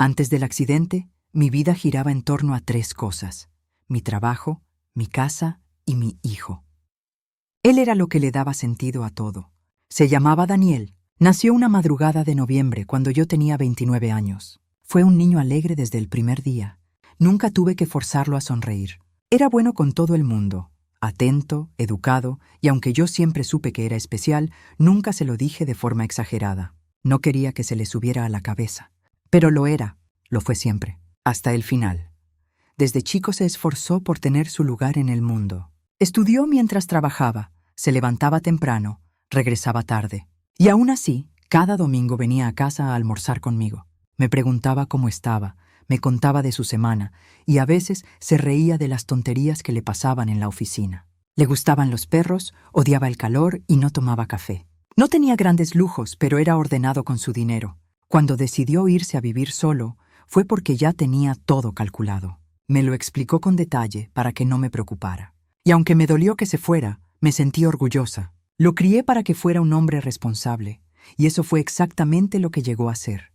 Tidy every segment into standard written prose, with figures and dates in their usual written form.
Antes del accidente, mi vida giraba en torno a 3 cosas: mi trabajo, mi casa y mi hijo. Él era lo que le daba sentido a todo. Se llamaba Daniel. Nació una madrugada de noviembre cuando yo tenía 29 años. Fue un niño alegre desde el primer día. Nunca tuve que forzarlo a sonreír. Era bueno con todo el mundo, atento, educado, y aunque yo siempre supe que era especial, nunca se lo dije de forma exagerada. No quería que se le subiera a la cabeza. Pero lo era, lo fue siempre, hasta el final. Desde chico se esforzó por tener su lugar en el mundo. Estudió mientras trabajaba, se levantaba temprano, regresaba tarde. Y aún así, cada domingo venía a casa a almorzar conmigo. Me preguntaba cómo estaba, me contaba de su semana, y a veces se reía de las tonterías que le pasaban en la oficina. Le gustaban los perros, odiaba el calor y no tomaba café. No tenía grandes lujos, pero era ordenado con su dinero. Cuando decidió irse a vivir solo, fue porque ya tenía todo calculado. Me lo explicó con detalle para que no me preocupara. Y aunque me dolió que se fuera, me sentí orgullosa. Lo crié para que fuera un hombre responsable, y eso fue exactamente lo que llegó a ser.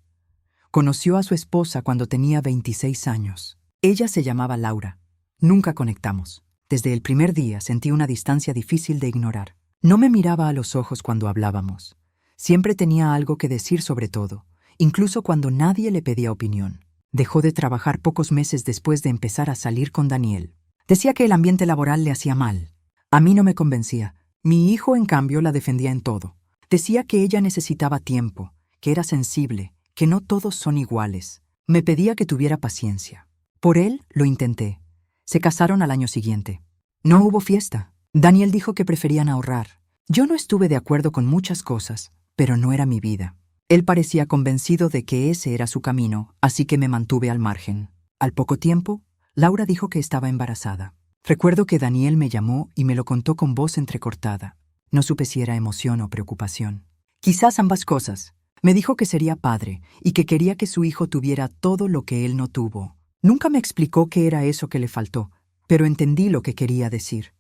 Conoció a su esposa cuando tenía 26 años. Ella se llamaba Laura. Nunca conectamos. Desde el primer día sentí una distancia difícil de ignorar. No me miraba a los ojos cuando hablábamos. Siempre tenía algo que decir sobre todo, incluso cuando nadie le pedía opinión. Dejó de trabajar pocos meses después de empezar a salir con Daniel. Decía que el ambiente laboral le hacía mal. A mí no me convencía. Mi hijo, en cambio, la defendía en todo. Decía que ella necesitaba tiempo, que era sensible, que no todos son iguales. Me pedía que tuviera paciencia. Por él lo intenté. Se casaron al año siguiente. No hubo fiesta. Daniel dijo que preferían ahorrar. Yo no estuve de acuerdo con muchas cosas, pero no era mi vida. Él parecía convencido de que ese era su camino, así que me mantuve al margen. Al poco tiempo, Laura dijo que estaba embarazada. Recuerdo que Daniel me llamó y me lo contó con voz entrecortada. No supe si era emoción o preocupación. Quizás ambas cosas. Me dijo que sería padre y que quería que su hijo tuviera todo lo que él no tuvo. Nunca me explicó qué era eso que le faltó, pero entendí lo que quería decir.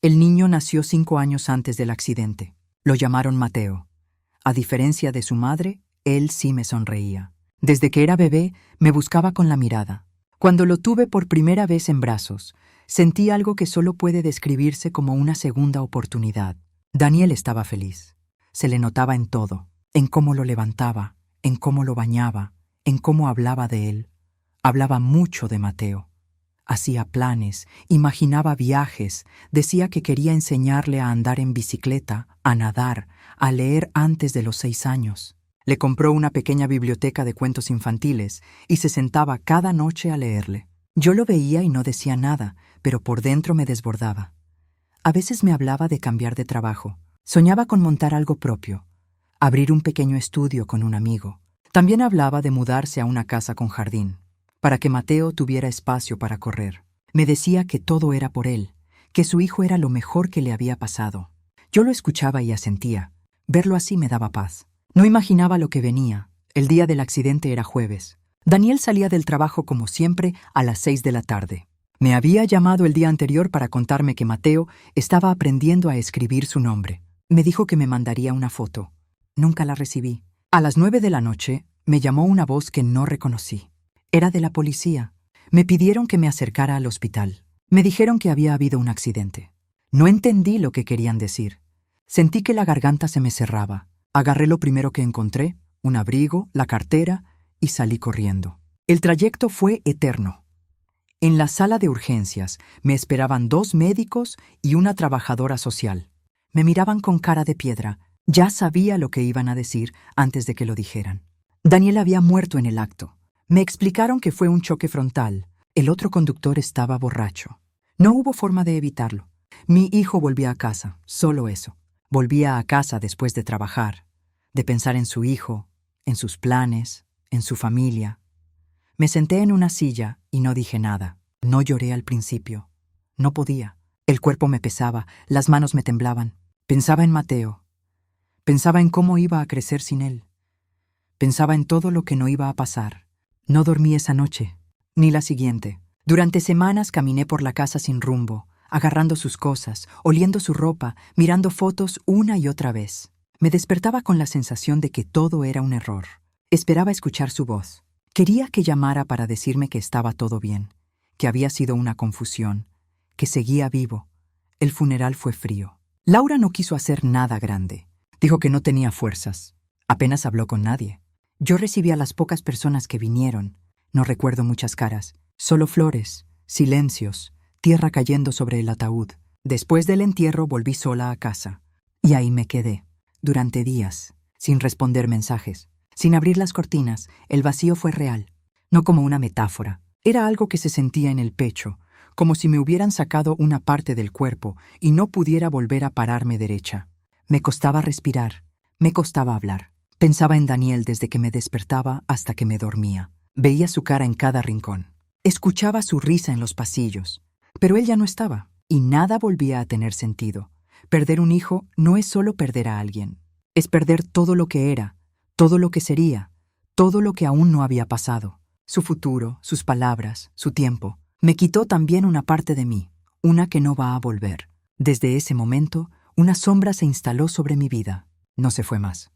El niño nació 5 años antes del accidente. Lo llamaron Mateo. A diferencia de su madre, él sí me sonreía. Desde que era bebé, me buscaba con la mirada. Cuando lo tuve por primera vez en brazos, sentí algo que solo puede describirse como una segunda oportunidad. Daniel estaba feliz. Se le notaba en todo, en cómo lo levantaba, en cómo lo bañaba, en cómo hablaba de él. Hablaba mucho de Mateo. Hacía planes, imaginaba viajes, decía que quería enseñarle a andar en bicicleta, a nadar, a leer antes de los 6 años. Le compró una pequeña biblioteca de cuentos infantiles y se sentaba cada noche a leerle. Yo lo veía y no decía nada, pero por dentro me desbordaba. A veces me hablaba de cambiar de trabajo. Soñaba con montar algo propio, abrir un pequeño estudio con un amigo. También hablaba de mudarse a una casa con jardín, para que Mateo tuviera espacio para correr. Me decía que todo era por él, que su hijo era lo mejor que le había pasado. Yo lo escuchaba y asentía. Verlo así me daba paz. No imaginaba lo que venía. El día del accidente era jueves. Daniel salía del trabajo como siempre a las 6 de la tarde. Me había llamado el día anterior para contarme que Mateo estaba aprendiendo a escribir su nombre. Me dijo que me mandaría una foto. Nunca la recibí. A las 9 de la noche me llamó una voz que no reconocí. Era de la policía. Me pidieron que me acercara al hospital. Me dijeron que había habido un accidente. No entendí lo que querían decir. Sentí que la garganta se me cerraba. Agarré lo primero que encontré, un abrigo, la cartera, y salí corriendo. El trayecto fue eterno. En la sala de urgencias me esperaban 2 médicos y una trabajadora social. Me miraban con cara de piedra. Ya sabía lo que iban a decir antes de que lo dijeran. Daniel había muerto en el acto. Me explicaron que fue un choque frontal. El otro conductor estaba borracho. No hubo forma de evitarlo. Mi hijo volvía a casa, solo eso. Volvía a casa después de trabajar, de pensar en su hijo, en sus planes, en su familia. Me senté en una silla y no dije nada. No lloré al principio. No podía. El cuerpo me pesaba, las manos me temblaban. Pensaba en Mateo. Pensaba en cómo iba a crecer sin él. Pensaba en todo lo que no iba a pasar. No dormí esa noche, ni la siguiente. Durante semanas caminé por la casa sin rumbo, agarrando sus cosas, oliendo su ropa, mirando fotos una y otra vez. Me despertaba con la sensación de que todo era un error. Esperaba escuchar su voz. Quería que llamara para decirme que estaba todo bien, que había sido una confusión, que seguía vivo. El funeral fue frío. Laura no quiso hacer nada grande. Dijo que no tenía fuerzas. Apenas habló con nadie. Yo recibí a las pocas personas que vinieron. No recuerdo muchas caras. Solo flores, silencios, tierra cayendo sobre el ataúd. Después del entierro volví sola a casa. Y ahí me quedé, durante días, sin responder mensajes. Sin abrir las cortinas, el vacío fue real. No como una metáfora. Era algo que se sentía en el pecho, como si me hubieran sacado una parte del cuerpo y no pudiera volver a pararme derecha. Me costaba respirar, me costaba hablar. Pensaba en Daniel desde que me despertaba hasta que me dormía. Veía su cara en cada rincón. Escuchaba su risa en los pasillos. Pero él ya no estaba, y nada volvía a tener sentido. Perder un hijo no es solo perder a alguien. Es perder todo lo que era, todo lo que sería, todo lo que aún no había pasado. Su futuro, sus palabras, su tiempo. Me quitó también una parte de mí, una que no va a volver. Desde ese momento, una sombra se instaló sobre mi vida. No se fue más.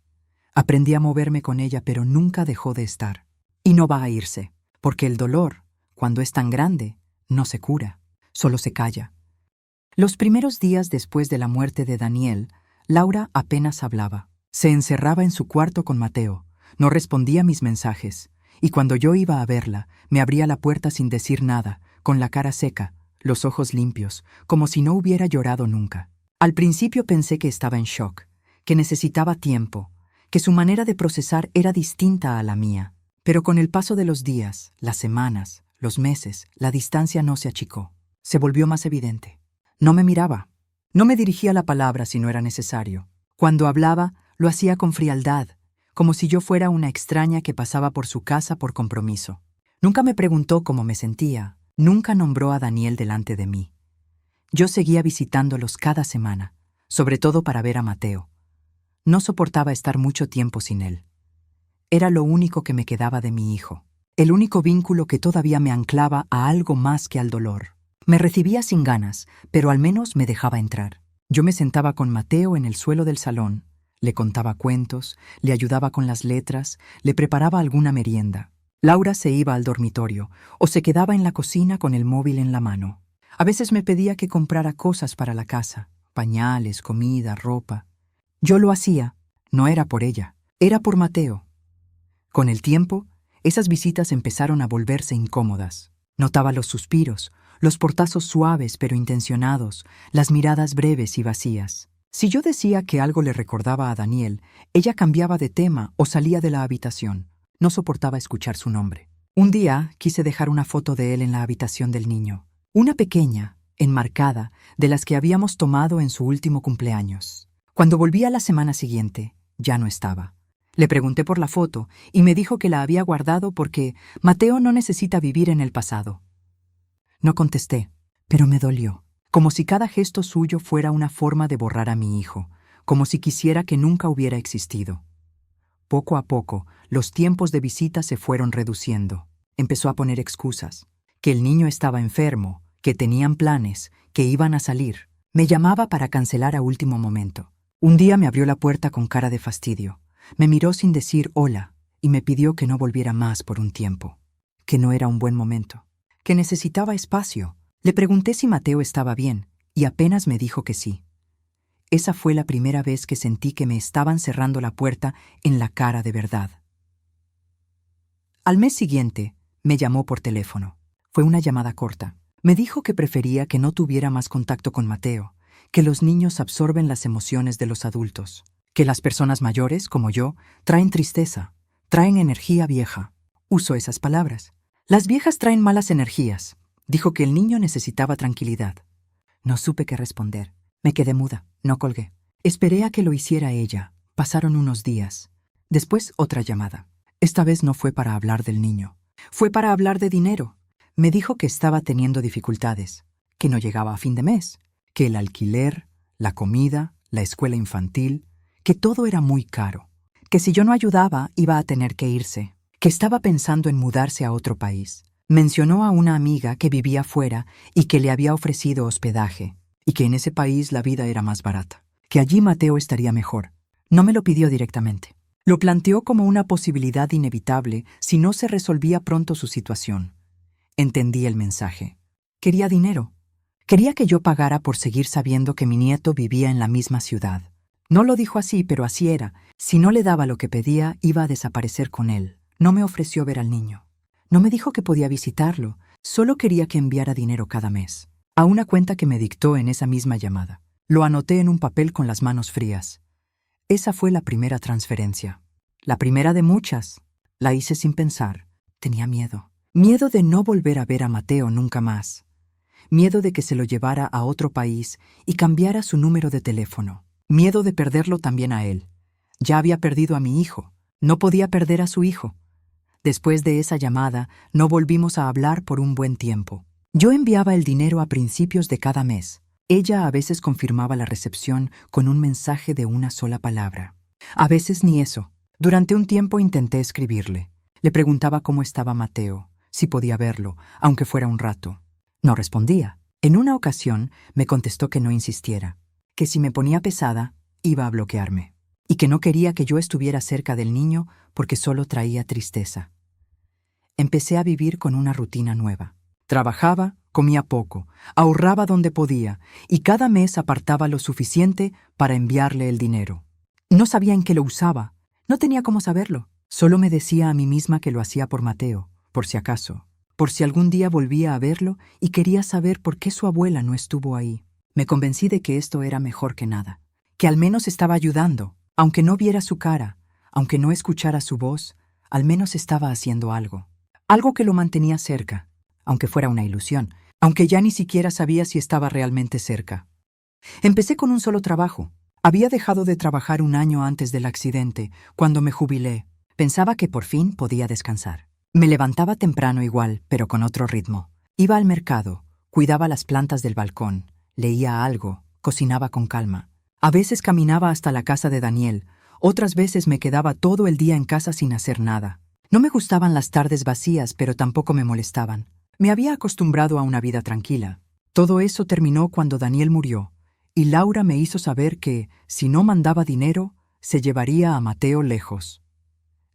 Aprendí a moverme con ella, pero nunca dejó de estar. Y no va a irse, porque el dolor, cuando es tan grande, no se cura, solo se calla. Los primeros días después de la muerte de Daniel, Laura apenas hablaba. Se encerraba en su cuarto con Mateo, no respondía mis mensajes, y cuando yo iba a verla, me abría la puerta sin decir nada, con la cara seca, los ojos limpios, como si no hubiera llorado nunca. Al principio pensé que estaba en shock, que necesitaba tiempo, que su manera de procesar era distinta a la mía. Pero con el paso de los días, las semanas, los meses, la distancia no se achicó. Se volvió más evidente. No me miraba. No me dirigía la palabra si no era necesario. Cuando hablaba, lo hacía con frialdad, como si yo fuera una extraña que pasaba por su casa por compromiso. Nunca me preguntó cómo me sentía. Nunca nombró a Daniel delante de mí. Yo seguía visitándolos cada semana, sobre todo para ver a Mateo. No soportaba estar mucho tiempo sin él. Era lo único que me quedaba de mi hijo, el único vínculo que todavía me anclaba a algo más que al dolor. Me recibía sin ganas, pero al menos me dejaba entrar. Yo me sentaba con Mateo en el suelo del salón, le contaba cuentos, le ayudaba con las letras, le preparaba alguna merienda. Laura se iba al dormitorio o se quedaba en la cocina con el móvil en la mano. A veces me pedía que comprara cosas para la casa, pañales, comida, ropa. Yo lo hacía, no era por ella, era por Mateo. Con el tiempo, esas visitas empezaron a volverse incómodas. Notaba los suspiros, los portazos suaves pero intencionados, las miradas breves y vacías. Si yo decía que algo le recordaba a Daniel, ella cambiaba de tema o salía de la habitación. No soportaba escuchar su nombre. Un día quise dejar una foto de él en la habitación del niño. Una pequeña, enmarcada, de las que habíamos tomado en su último cumpleaños. Cuando volví a la semana siguiente, ya no estaba. Le pregunté por la foto y me dijo que la había guardado porque Mateo no necesita vivir en el pasado. No contesté, pero me dolió, como si cada gesto suyo fuera una forma de borrar a mi hijo, como si quisiera que nunca hubiera existido. Poco a poco, los tiempos de visita se fueron reduciendo. Empezó a poner excusas, que el niño estaba enfermo, que tenían planes, que iban a salir. Me llamaba para cancelar a último momento. Un día me abrió la puerta con cara de fastidio. Me miró sin decir hola y me pidió que no volviera más por un tiempo, que no era un buen momento, que necesitaba espacio. Le pregunté si Mateo estaba bien y apenas me dijo que sí. Esa fue la primera vez que sentí que me estaban cerrando la puerta en la cara de verdad. Al mes siguiente, me llamó por teléfono. Fue una llamada corta. Me dijo que prefería que no tuviera más contacto con Mateo, que los niños absorben las emociones de los adultos, que las personas mayores, como yo, traen tristeza, traen energía vieja. Usó esas palabras. Las viejas traen malas energías. Dijo que el niño necesitaba tranquilidad. No supe qué responder. Me quedé muda, no colgué. Esperé a que lo hiciera ella. Pasaron unos días. Después otra llamada. Esta vez no fue para hablar del niño. Fue para hablar de dinero. Me dijo que estaba teniendo dificultades, que no llegaba a fin de mes, que el alquiler, la comida, la escuela infantil, que todo era muy caro, que si yo no ayudaba iba a tener que irse, que estaba pensando en mudarse a otro país. Mencionó a una amiga que vivía fuera y que le había ofrecido hospedaje, y que en ese país la vida era más barata, que allí Mateo estaría mejor. No me lo pidió directamente. Lo planteó como una posibilidad inevitable si no se resolvía pronto su situación. Entendí el mensaje. Quería dinero. Quería que yo pagara por seguir sabiendo que mi nieto vivía en la misma ciudad. No lo dijo así, pero así era. Si no le daba lo que pedía, iba a desaparecer con él. No me ofreció ver al niño. No me dijo que podía visitarlo. Solo quería que enviara dinero cada mes, a una cuenta que me dictó en esa misma llamada. Lo anoté en un papel con las manos frías. Esa fue la primera transferencia. La primera de muchas. La hice sin pensar. Tenía miedo. Miedo de no volver a ver a Mateo nunca más. Miedo de que se lo llevara a otro país y cambiara su número de teléfono. Miedo de perderlo también a él. Ya había perdido a mi hijo. No podía perder a su hijo. Después de esa llamada, no volvimos a hablar por un buen tiempo. Yo enviaba el dinero a principios de cada mes. Ella a veces confirmaba la recepción con un mensaje de una sola palabra. A veces ni eso. Durante un tiempo intenté escribirle. Le preguntaba cómo estaba Mateo, si podía verlo, aunque fuera un rato. No respondía. En una ocasión me contestó que no insistiera, que si me ponía pesada, iba a bloquearme, y que no quería que yo estuviera cerca del niño porque solo traía tristeza. Empecé a vivir con una rutina nueva. Trabajaba, comía poco, ahorraba donde podía, y cada mes apartaba lo suficiente para enviarle el dinero. No sabía en qué lo usaba, no tenía cómo saberlo. Solo me decía a mí misma que lo hacía por Mateo, por si acaso, por si algún día volvía a verlo y quería saber por qué su abuela no estuvo ahí. Me convencí de que esto era mejor que nada, que al menos estaba ayudando, aunque no viera su cara, aunque no escuchara su voz, al menos estaba haciendo algo. Algo que lo mantenía cerca, aunque fuera una ilusión, aunque ya ni siquiera sabía si estaba realmente cerca. Empecé con un solo trabajo. Había dejado de trabajar un año antes del accidente, cuando me jubilé. Pensaba que por fin podía descansar. Me levantaba temprano igual, pero con otro ritmo. Iba al mercado, cuidaba las plantas del balcón, leía algo, cocinaba con calma. A veces caminaba hasta la casa de Daniel, otras veces me quedaba todo el día en casa sin hacer nada. No me gustaban las tardes vacías, pero tampoco me molestaban. Me había acostumbrado a una vida tranquila. Todo eso terminó cuando Daniel murió, y Laura me hizo saber que, si no mandaba dinero, se llevaría a Mateo lejos.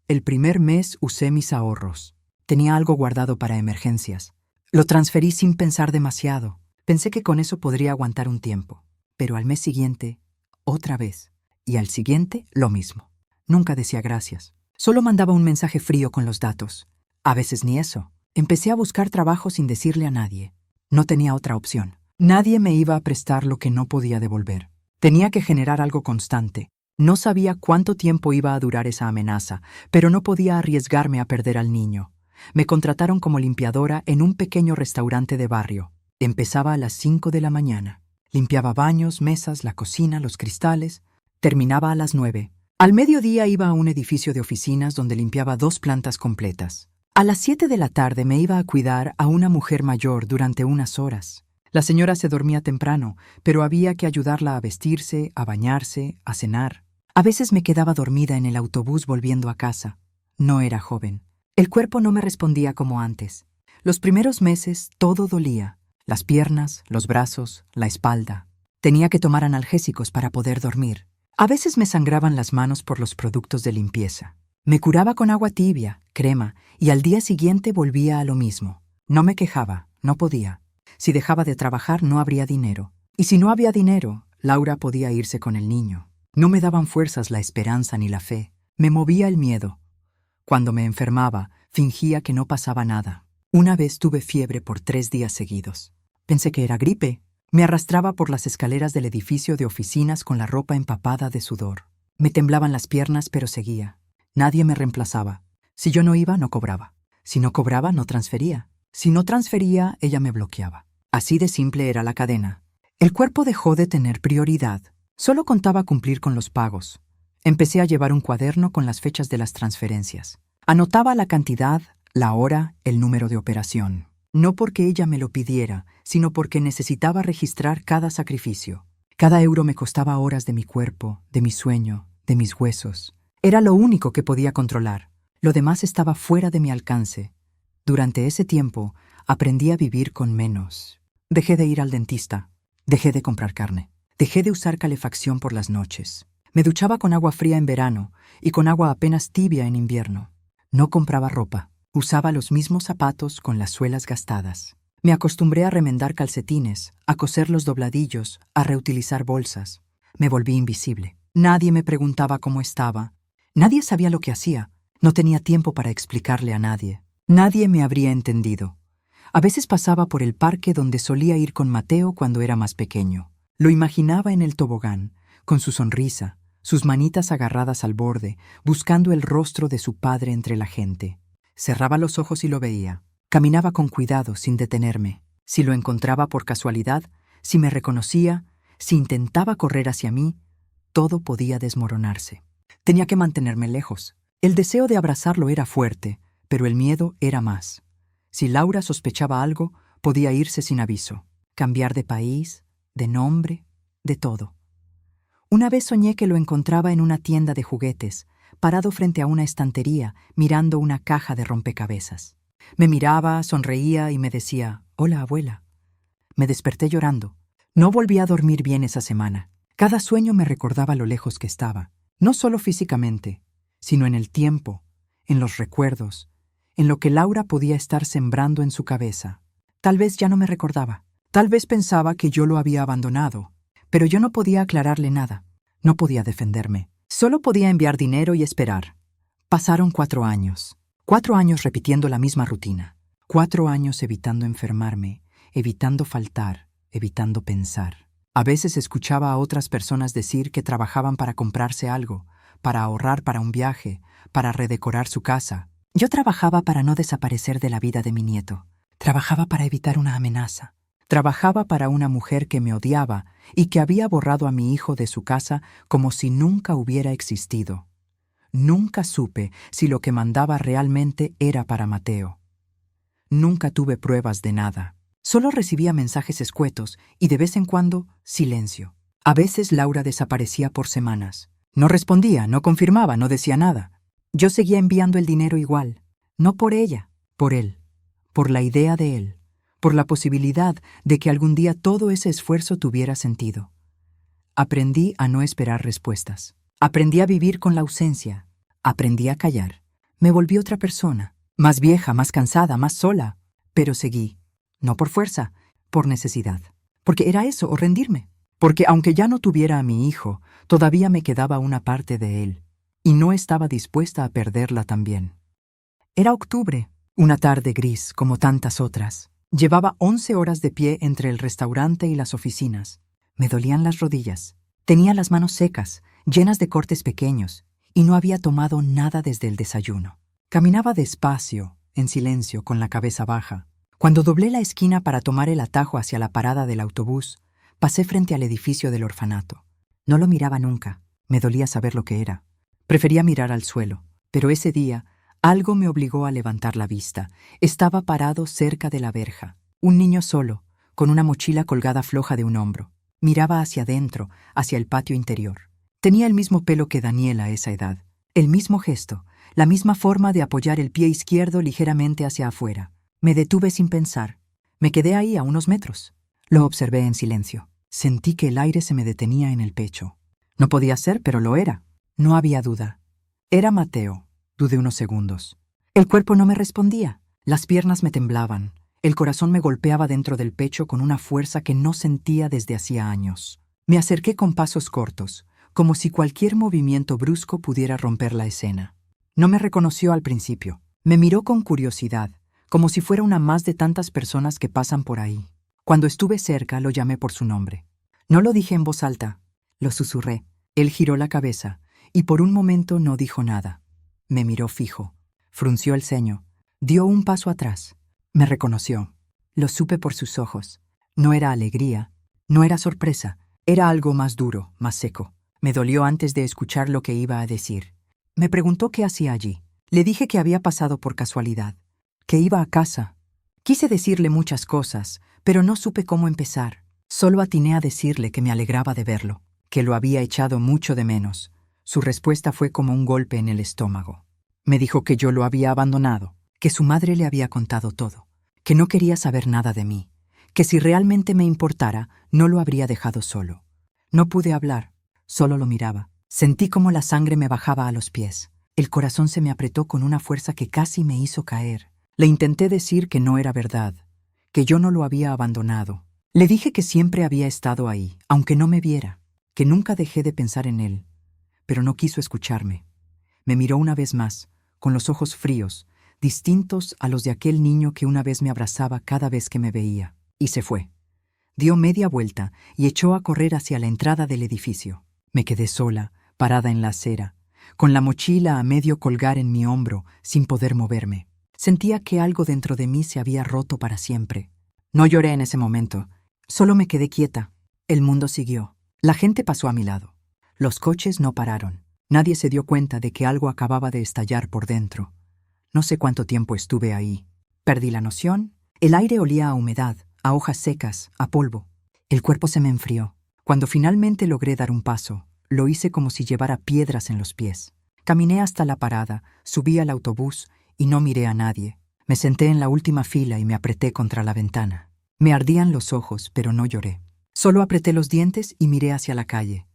El primer mes usé mis ahorros. Tenía algo guardado para emergencias. Lo transferí sin pensar demasiado. Pensé que con eso podría aguantar un tiempo. Pero al mes siguiente, otra vez. Y al siguiente, lo mismo. Nunca decía gracias. Solo mandaba un mensaje frío con los datos. A veces ni eso. Empecé a buscar trabajo sin decirle a nadie. No tenía otra opción. Nadie me iba a prestar lo que no podía devolver. Tenía que generar algo constante. No sabía cuánto tiempo iba a durar esa amenaza, pero no podía arriesgarme a perder al niño. Me contrataron como limpiadora en un pequeño restaurante de barrio. Empezaba a las 5 de la mañana. Limpiaba baños, mesas, la cocina, los cristales. Terminaba a las 9. Al mediodía iba a un edificio de oficinas donde limpiaba 2 plantas completas. A las 7 de la tarde me iba a cuidar a una mujer mayor durante unas horas. La señora se dormía temprano, pero había que ayudarla a vestirse, a bañarse, a cenar. A veces me quedaba dormida en el autobús volviendo a casa. No era joven. El cuerpo no me respondía como antes. Los primeros meses todo dolía. Las piernas, los brazos, la espalda. Tenía que tomar analgésicos para poder dormir. A veces me sangraban las manos por los productos de limpieza. Me curaba con agua tibia, crema, y al día siguiente volvía a lo mismo. No me quejaba, no podía. Si dejaba de trabajar no habría dinero. Y si no había dinero, Laura podía irse con el niño. No me daban fuerzas la esperanza ni la fe. Me movía el miedo. Cuando me enfermaba, fingía que no pasaba nada. Una vez tuve fiebre por 3 días seguidos. Pensé que era gripe. Me arrastraba por las escaleras del edificio de oficinas con la ropa empapada de sudor. Me temblaban las piernas, pero seguía. Nadie me reemplazaba. Si yo no iba, no cobraba. Si no cobraba, no transfería. Si no transfería, ella me bloqueaba. Así de simple era la cadena. El cuerpo dejó de tener prioridad. Solo contaba cumplir con los pagos. Empecé a llevar un cuaderno con las fechas de las transferencias. Anotaba la cantidad, la hora, el número de operación. No porque ella me lo pidiera, sino porque necesitaba registrar cada sacrificio. Cada euro me costaba horas de mi cuerpo, de mi sueño, de mis huesos. Era lo único que podía controlar. Lo demás estaba fuera de mi alcance. Durante ese tiempo, aprendí a vivir con menos. Dejé de ir al dentista. Dejé de comprar carne. Dejé de usar calefacción por las noches. Me duchaba con agua fría en verano y con agua apenas tibia en invierno. No compraba ropa. Usaba los mismos zapatos con las suelas gastadas. Me acostumbré a remendar calcetines, a coser los dobladillos, a reutilizar bolsas. Me volví invisible. Nadie me preguntaba cómo estaba. Nadie sabía lo que hacía. No tenía tiempo para explicarle a nadie. Nadie me habría entendido. A veces pasaba por el parque donde solía ir con Mateo cuando era más pequeño. Lo imaginaba en el tobogán, con su sonrisa, sus manitas agarradas al borde, buscando el rostro de su padre entre la gente. Cerraba los ojos y lo veía. Caminaba con cuidado, sin detenerme. Si lo encontraba por casualidad, si me reconocía, si intentaba correr hacia mí, todo podía desmoronarse. Tenía que mantenerme lejos. El deseo de abrazarlo era fuerte, pero el miedo era más. Si Laura sospechaba algo, podía irse sin aviso, cambiar de país, de nombre, de todo. Una vez soñé que lo encontraba en una tienda de juguetes, parado frente a una estantería, mirando una caja de rompecabezas. Me miraba, sonreía y me decía, «Hola, abuela». Me desperté llorando. No volví a dormir bien esa semana. Cada sueño me recordaba lo lejos que estaba, no solo físicamente, sino en el tiempo, en los recuerdos, en lo que Laura podía estar sembrando en su cabeza. Tal vez ya no me recordaba. Tal vez pensaba que yo lo había abandonado, pero yo no podía aclararle nada. No podía defenderme. Solo podía enviar dinero y esperar. Pasaron 4 años. 4 años repitiendo la misma rutina. 4 años evitando enfermarme, evitando faltar, evitando pensar. A veces escuchaba a otras personas decir que trabajaban para comprarse algo, para ahorrar para un viaje, para redecorar su casa. Yo trabajaba para no desaparecer de la vida de mi nieto. Trabajaba para evitar una amenaza. Trabajaba para una mujer que me odiaba y que había borrado a mi hijo de su casa como si nunca hubiera existido. Nunca supe si lo que mandaba realmente era para Mateo. Nunca tuve pruebas de nada. Solo recibía mensajes escuetos y de vez en cuando silencio. A veces Laura desaparecía por semanas. No respondía, no confirmaba, no decía nada. Yo seguía enviando el dinero igual. No por ella, por él. Por la idea de él. Por la posibilidad de que algún día todo ese esfuerzo tuviera sentido. Aprendí a no esperar respuestas. Aprendí a vivir con la ausencia. Aprendí a callar. Me volví otra persona. Más vieja, más cansada, más sola. Pero seguí. No por fuerza, por necesidad. Porque era eso, o rendirme. Porque aunque ya no tuviera a mi hijo, todavía me quedaba una parte de él. Y no estaba dispuesta a perderla también. Era octubre, una tarde gris como tantas otras. Llevaba 11 horas de pie entre el restaurante y las oficinas. Me dolían las rodillas. Tenía las manos secas, llenas de cortes pequeños, y no había tomado nada desde el desayuno. Caminaba despacio, en silencio, con la cabeza baja. Cuando doblé la esquina para tomar el atajo hacia la parada del autobús, pasé frente al edificio del orfanato. No lo miraba nunca. Me dolía saber lo que era. Prefería mirar al suelo, pero ese día algo me obligó a levantar la vista. Estaba parado cerca de la verja. Un niño solo, con una mochila colgada floja de un hombro. Miraba hacia adentro, hacia el patio interior. Tenía el mismo pelo que Daniel a esa edad. El mismo gesto, la misma forma de apoyar el pie izquierdo ligeramente hacia afuera. Me detuve sin pensar. Me quedé ahí a unos metros. Lo observé en silencio. Sentí que el aire se me detenía en el pecho. No podía ser, pero lo era. No había duda. Era Mateo. Dudé unos segundos. El cuerpo no me respondía. Las piernas me temblaban. El corazón me golpeaba dentro del pecho con una fuerza que no sentía desde hacía años. Me acerqué con pasos cortos, como si cualquier movimiento brusco pudiera romper la escena. No me reconoció al principio. Me miró con curiosidad, como si fuera una más de tantas personas que pasan por ahí. Cuando estuve cerca, lo llamé por su nombre. No lo dije en voz alta. Lo susurré. Él giró la cabeza y por un momento no dijo nada. Me miró fijo, frunció el ceño, dio un paso atrás. Me reconoció. Lo supe por sus ojos. No era alegría, no era sorpresa, era algo más duro, más seco. Me dolió antes de escuchar lo que iba a decir. Me preguntó qué hacía allí. Le dije que había pasado por casualidad, que iba a casa. Quise decirle muchas cosas, pero no supe cómo empezar. Solo atiné a decirle que me alegraba de verlo, que lo había echado mucho de menos. Su respuesta fue como un golpe en el estómago. Me dijo que yo lo había abandonado, que su madre le había contado todo, que no quería saber nada de mí, que si realmente me importara, no lo habría dejado solo. No pude hablar, solo lo miraba. Sentí como la sangre me bajaba a los pies. El corazón se me apretó con una fuerza que casi me hizo caer. Le intenté decir que no era verdad, que yo no lo había abandonado. Le dije que siempre había estado ahí, aunque no me viera, que nunca dejé de pensar en él, pero no quiso escucharme. Me miró una vez más, con los ojos fríos, distintos a los de aquel niño que una vez me abrazaba cada vez que me veía, y se fue. Dio media vuelta y echó a correr hacia la entrada del edificio. Me quedé sola, parada en la acera, con la mochila a medio colgar en mi hombro, sin poder moverme. Sentía que algo dentro de mí se había roto para siempre. No lloré en ese momento, solo me quedé quieta. El mundo siguió. La gente pasó a mi lado. Los coches no pararon. Nadie se dio cuenta de que algo acababa de estallar por dentro. No sé cuánto tiempo estuve ahí. Perdí la noción. El aire olía a humedad, a hojas secas, a polvo. El cuerpo se me enfrió. Cuando finalmente logré dar un paso, lo hice como si llevara piedras en los pies. Caminé hasta la parada, subí al autobús y no miré a nadie. Me senté en la última fila y me apreté contra la ventana. Me ardían los ojos, pero no lloré. Solo apreté los dientes y miré hacia la calle.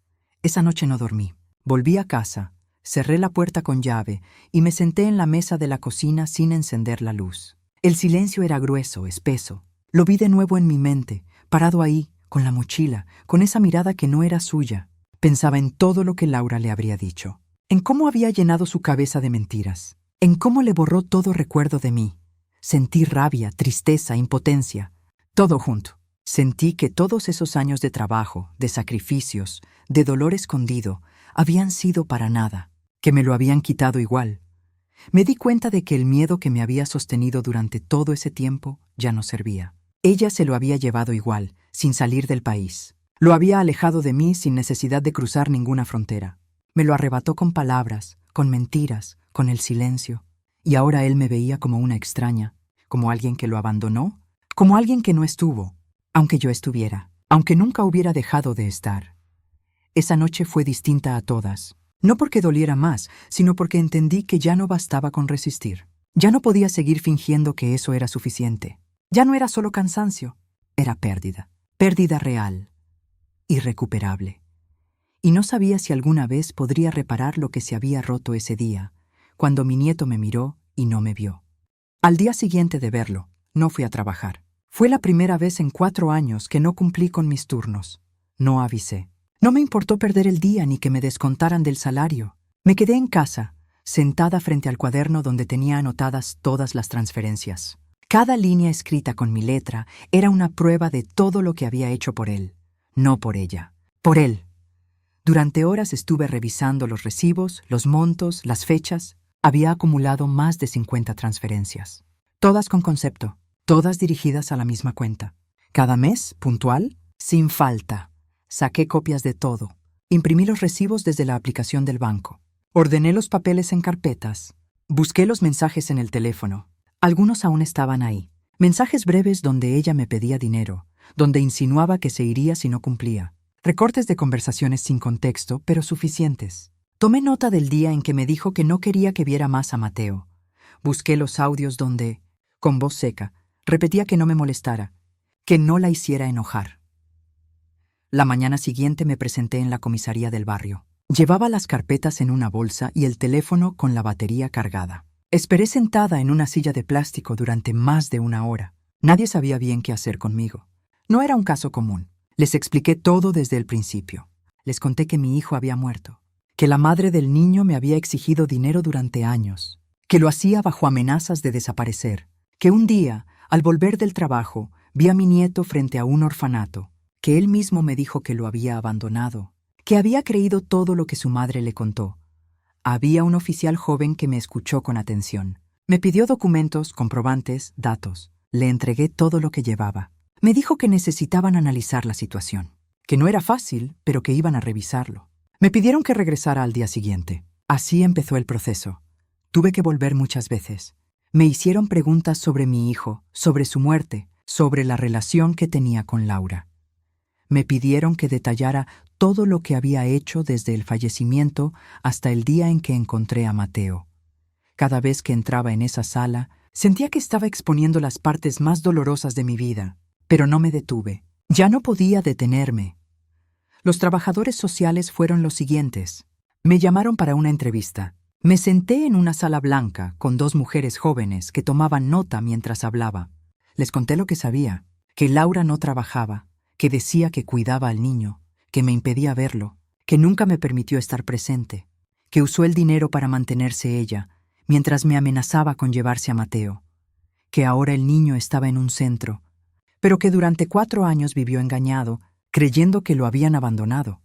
Esa noche no dormí. Volví a casa, cerré la puerta con llave y me senté en la mesa de la cocina sin encender la luz. El silencio era grueso, espeso. Lo vi de nuevo en mi mente, parado ahí, con la mochila, con esa mirada que no era suya. Pensaba en todo lo que Laura le habría dicho, en cómo había llenado su cabeza de mentiras, en cómo le borró todo recuerdo de mí. Sentí rabia, tristeza, impotencia, todo junto. Sentí que todos esos años de trabajo, de sacrificios, de dolor escondido, habían sido para nada, que me lo habían quitado igual. Me di cuenta de que el miedo que me había sostenido durante todo ese tiempo ya no servía. Ella se lo había llevado igual, sin salir del país. Lo había alejado de mí sin necesidad de cruzar ninguna frontera. Me lo arrebató con palabras, con mentiras, con el silencio. Y ahora él me veía como una extraña, como alguien que lo abandonó, como alguien que no estuvo, aunque yo estuviera, aunque nunca hubiera dejado de estar. Esa noche fue distinta a todas, no porque doliera más, sino porque entendí que ya no bastaba con resistir. Ya no podía seguir fingiendo que eso era suficiente. Ya no era solo cansancio, era pérdida, pérdida real, irrecuperable. Y no sabía si alguna vez podría reparar lo que se había roto ese día, cuando mi nieto me miró y no me vio. Al día siguiente de verlo, no fui a trabajar. Fue la primera vez en 4 años que no cumplí con mis turnos. No avisé. No me importó perder el día ni que me descontaran del salario. Me quedé en casa, sentada frente al cuaderno donde tenía anotadas todas las transferencias. Cada línea escrita con mi letra era una prueba de todo lo que había hecho por él. No por ella, por él. Durante horas estuve revisando los recibos, los montos, las fechas. Había acumulado más de 50 transferencias. Todas con concepto, todas dirigidas a la misma cuenta. Cada mes, puntual, sin falta. Saqué copias de todo. Imprimí los recibos desde la aplicación del banco. Ordené los papeles en carpetas. Busqué los mensajes en el teléfono. Algunos aún estaban ahí. Mensajes breves donde ella me pedía dinero, donde insinuaba que se iría si no cumplía. Recortes de conversaciones sin contexto, pero suficientes. Tomé nota del día en que me dijo que no quería que viera más a Mateo. Busqué los audios donde, con voz seca, repetía que no me molestara, que no la hiciera enojar. La mañana siguiente me presenté en la comisaría del barrio. Llevaba las carpetas en una bolsa y el teléfono con la batería cargada. Esperé sentada en una silla de plástico durante más de 1 hora. Nadie sabía bien qué hacer conmigo. No era un caso común. Les expliqué todo desde el principio. Les conté que mi hijo había muerto, que la madre del niño me había exigido dinero durante años, que lo hacía bajo amenazas de desaparecer, que un día, al volver del trabajo, vi a mi nieto frente a un orfanato, que él mismo me dijo que lo había abandonado, que había creído todo lo que su madre le contó. Había un oficial joven que me escuchó con atención. Me pidió documentos, comprobantes, datos. Le entregué todo lo que llevaba. Me dijo que necesitaban analizar la situación, que no era fácil, pero que iban a revisarlo. Me pidieron que regresara al día siguiente. Así empezó el proceso. Tuve que volver muchas veces. Me hicieron preguntas sobre mi hijo, sobre su muerte, sobre la relación que tenía con Laura. Me pidieron que detallara todo lo que había hecho desde el fallecimiento hasta el día en que encontré a Mateo. Cada vez que entraba en esa sala, sentía que estaba exponiendo las partes más dolorosas de mi vida, pero no me detuve. Ya no podía detenerme. Los trabajadores sociales fueron los siguientes. Me llamaron para una entrevista. Me senté en una sala blanca con 2 mujeres jóvenes que tomaban nota mientras hablaba. Les conté lo que sabía, que Laura no trabajaba, que decía que cuidaba al niño, que me impedía verlo, que nunca me permitió estar presente, que usó el dinero para mantenerse ella, mientras me amenazaba con llevarse a Mateo, que ahora el niño estaba en un centro, pero que durante 4 años vivió engañado, creyendo que lo habían abandonado.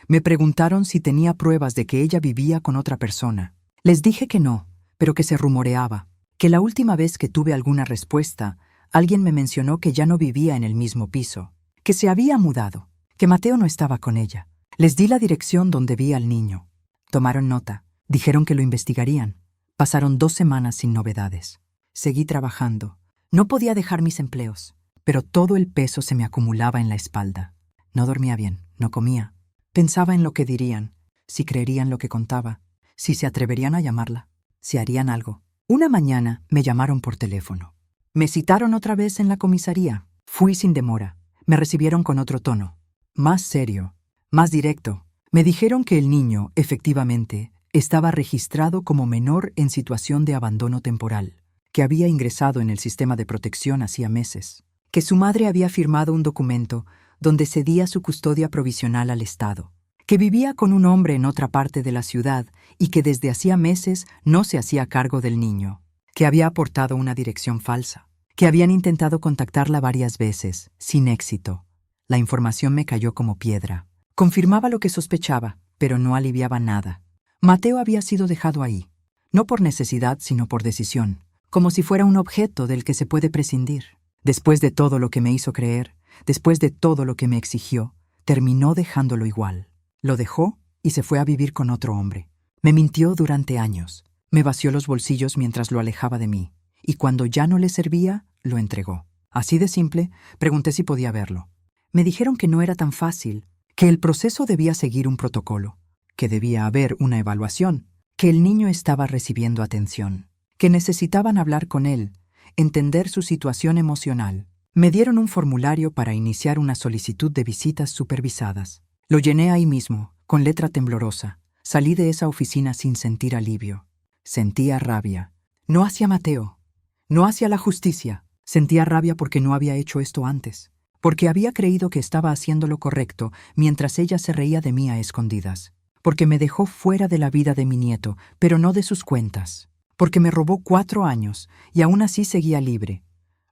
Me preguntaron si tenía pruebas de que ella vivía con otra persona. Les dije que no, pero que se rumoreaba, que la última vez que tuve alguna respuesta, alguien me mencionó que ya no vivía en el mismo piso, que se había mudado, que Mateo no estaba con ella. Les di la dirección donde vi al niño. Tomaron nota, dijeron que lo investigarían. Pasaron 2 semanas sin novedades. Seguí trabajando. No podía dejar mis empleos, pero todo el peso se me acumulaba en la espalda. No dormía bien, no comía. Pensaba en lo que dirían, si creerían lo que contaba, si se atreverían a llamarla, si harían algo. Una mañana me llamaron por teléfono. Me citaron otra vez en la comisaría. Fui sin demora. Me recibieron con otro tono, más serio, más directo. Me dijeron que el niño, efectivamente, estaba registrado como menor en situación de abandono temporal, que había ingresado en el sistema de protección hacía meses, que su madre había firmado un documento donde cedía su custodia provisional al Estado, que vivía con un hombre en otra parte de la ciudad y que desde hacía meses no se hacía cargo del niño, que había aportado una dirección falsa, que habían intentado contactarla varias veces, sin éxito. La información me cayó como piedra. Confirmaba lo que sospechaba, pero no aliviaba nada. Mateo había sido dejado ahí, no por necesidad, sino por decisión, como si fuera un objeto del que se puede prescindir. Después de todo lo que me hizo creer, después de todo lo que me exigió, terminó dejándolo igual. Lo dejó y se fue a vivir con otro hombre. Me mintió durante años. Me vació los bolsillos mientras lo alejaba de mí. Y cuando ya no le servía, lo entregó. Así de simple, pregunté si podía verlo. Me dijeron que no era tan fácil, que el proceso debía seguir un protocolo, que debía haber una evaluación, que el niño estaba recibiendo atención, que necesitaban hablar con él, entender su situación emocional. Me dieron un formulario para iniciar una solicitud de visitas supervisadas. Lo llené ahí mismo, con letra temblorosa. Salí de esa oficina sin sentir alivio. Sentía rabia. No hacia Mateo, no hacia la justicia. Sentía rabia porque no había hecho esto antes, porque había creído que estaba haciendo lo correcto mientras ella se reía de mí a escondidas, porque me dejó fuera de la vida de mi nieto, pero no de sus cuentas, porque me robó 4 años y aún así seguía libre.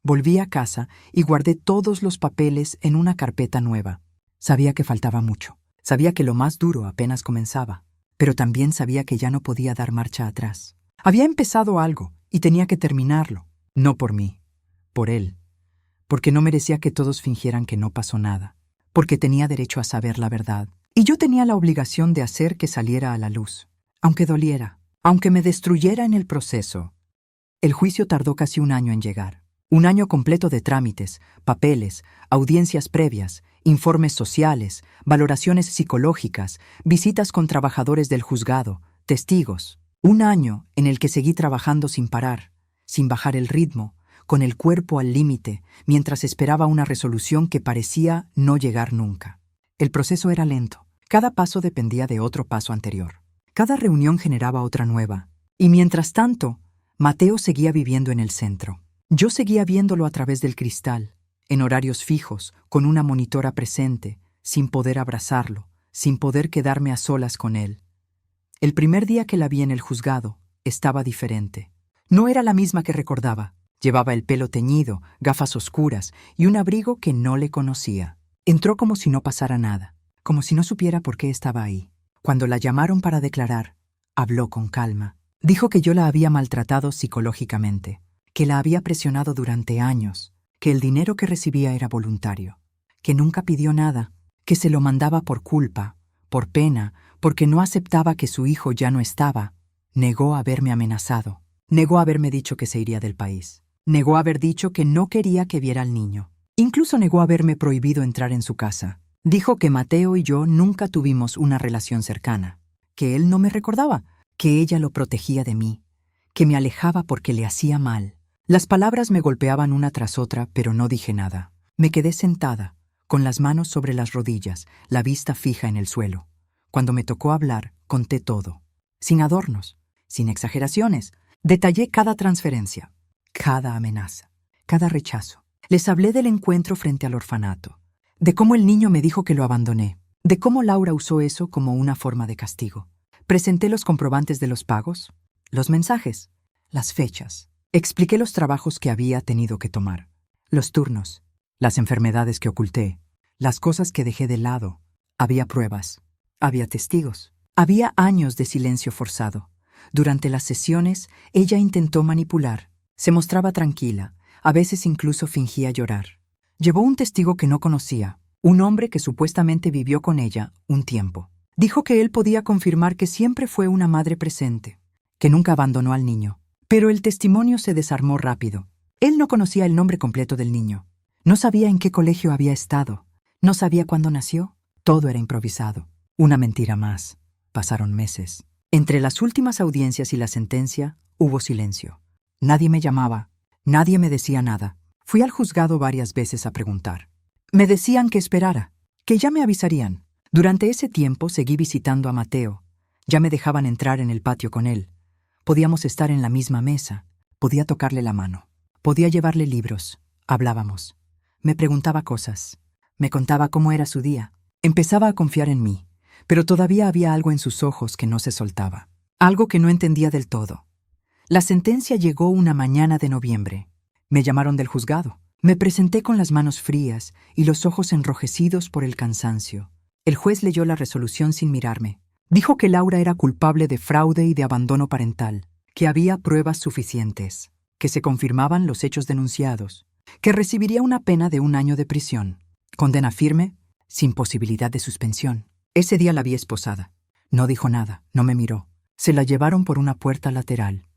Volví a casa y guardé todos los papeles en una carpeta nueva. Sabía que faltaba mucho, sabía que lo más duro apenas comenzaba, pero también sabía que ya no podía dar marcha atrás. Había empezado algo y tenía que terminarlo, no por mí, por él, porque no merecía que todos fingieran que no pasó nada, porque tenía derecho a saber la verdad, y yo tenía la obligación de hacer que saliera a la luz, aunque doliera, aunque me destruyera en el proceso. El juicio tardó casi 1 año en llegar. 1 año completo de trámites, papeles, audiencias previas, informes sociales, valoraciones psicológicas, visitas con trabajadores del juzgado, testigos. 1 año en el que seguí trabajando sin parar, sin bajar el ritmo, con el cuerpo al límite, mientras esperaba una resolución que parecía no llegar nunca. El proceso era lento. Cada paso dependía de otro paso anterior. Cada reunión generaba otra nueva. Y mientras tanto, Mateo seguía viviendo en el centro. Yo seguía viéndolo a través del cristal, en horarios fijos, con una monitora presente, sin poder abrazarlo, sin poder quedarme a solas con él. El primer día que la vi en el juzgado, estaba diferente. No era la misma que recordaba. Llevaba el pelo teñido, gafas oscuras y un abrigo que no le conocía. Entró como si no pasara nada, como si no supiera por qué estaba ahí. Cuando la llamaron para declarar, habló con calma. Dijo que yo la había maltratado psicológicamente, que la había presionado durante años, que el dinero que recibía era voluntario, que nunca pidió nada, que se lo mandaba por culpa, por pena, porque no aceptaba que su hijo ya no estaba. Negó haberme amenazado, negó haberme dicho que se iría del país, negó haber dicho que no quería que viera al niño. Incluso negó haberme prohibido entrar en su casa. Dijo que Mateo y yo nunca tuvimos una relación cercana, que él no me recordaba, que ella lo protegía de mí, que me alejaba porque le hacía mal. Las palabras me golpeaban una tras otra, pero no dije nada. Me quedé sentada, con las manos sobre las rodillas, la vista fija en el suelo. Cuando me tocó hablar, conté todo, sin adornos, sin exageraciones. Detallé cada transferencia, cada amenaza, cada rechazo. Les hablé del encuentro frente al orfanato, de cómo el niño me dijo que lo abandoné, de cómo Laura usó eso como una forma de castigo. Presenté los comprobantes de los pagos, los mensajes, las fechas. Expliqué los trabajos que había tenido que tomar, los turnos, las enfermedades que oculté, las cosas que dejé de lado. Había pruebas, había testigos, había años de silencio forzado. Durante las sesiones, ella intentó manipular. Se mostraba tranquila, a veces incluso fingía llorar. Llevó un testigo que no conocía, un hombre que supuestamente vivió con ella un tiempo. Dijo que él podía confirmar que siempre fue una madre presente, que nunca abandonó al niño. Pero el testimonio se desarmó rápido. Él no conocía el nombre completo del niño. No sabía en qué colegio había estado. No sabía cuándo nació. Todo era improvisado. Una mentira más. Pasaron meses. Entre las últimas audiencias y la sentencia, hubo silencio. Nadie me llamaba. Nadie me decía nada. Fui al juzgado varias veces a preguntar. Me decían que esperara, que ya me avisarían. Durante ese tiempo seguí visitando a Mateo. Ya me dejaban entrar en el patio con él. Podíamos estar en la misma mesa. Podía tocarle la mano. Podía llevarle libros. Hablábamos. Me preguntaba cosas. Me contaba cómo era su día. Empezaba a confiar en mí, pero todavía había algo en sus ojos que no se soltaba. Algo que no entendía del todo. La sentencia llegó una mañana de noviembre. Me llamaron del juzgado. Me presenté con las manos frías y los ojos enrojecidos por el cansancio. El juez leyó la resolución sin mirarme. Dijo que Laura era culpable de fraude y de abandono parental, que había pruebas suficientes, que se confirmaban los hechos denunciados, que recibiría una pena de 1 año de prisión. Condena firme, sin posibilidad de suspensión. Ese día la vi esposada. No dijo nada, no me miró. Se la llevaron por una puerta lateral.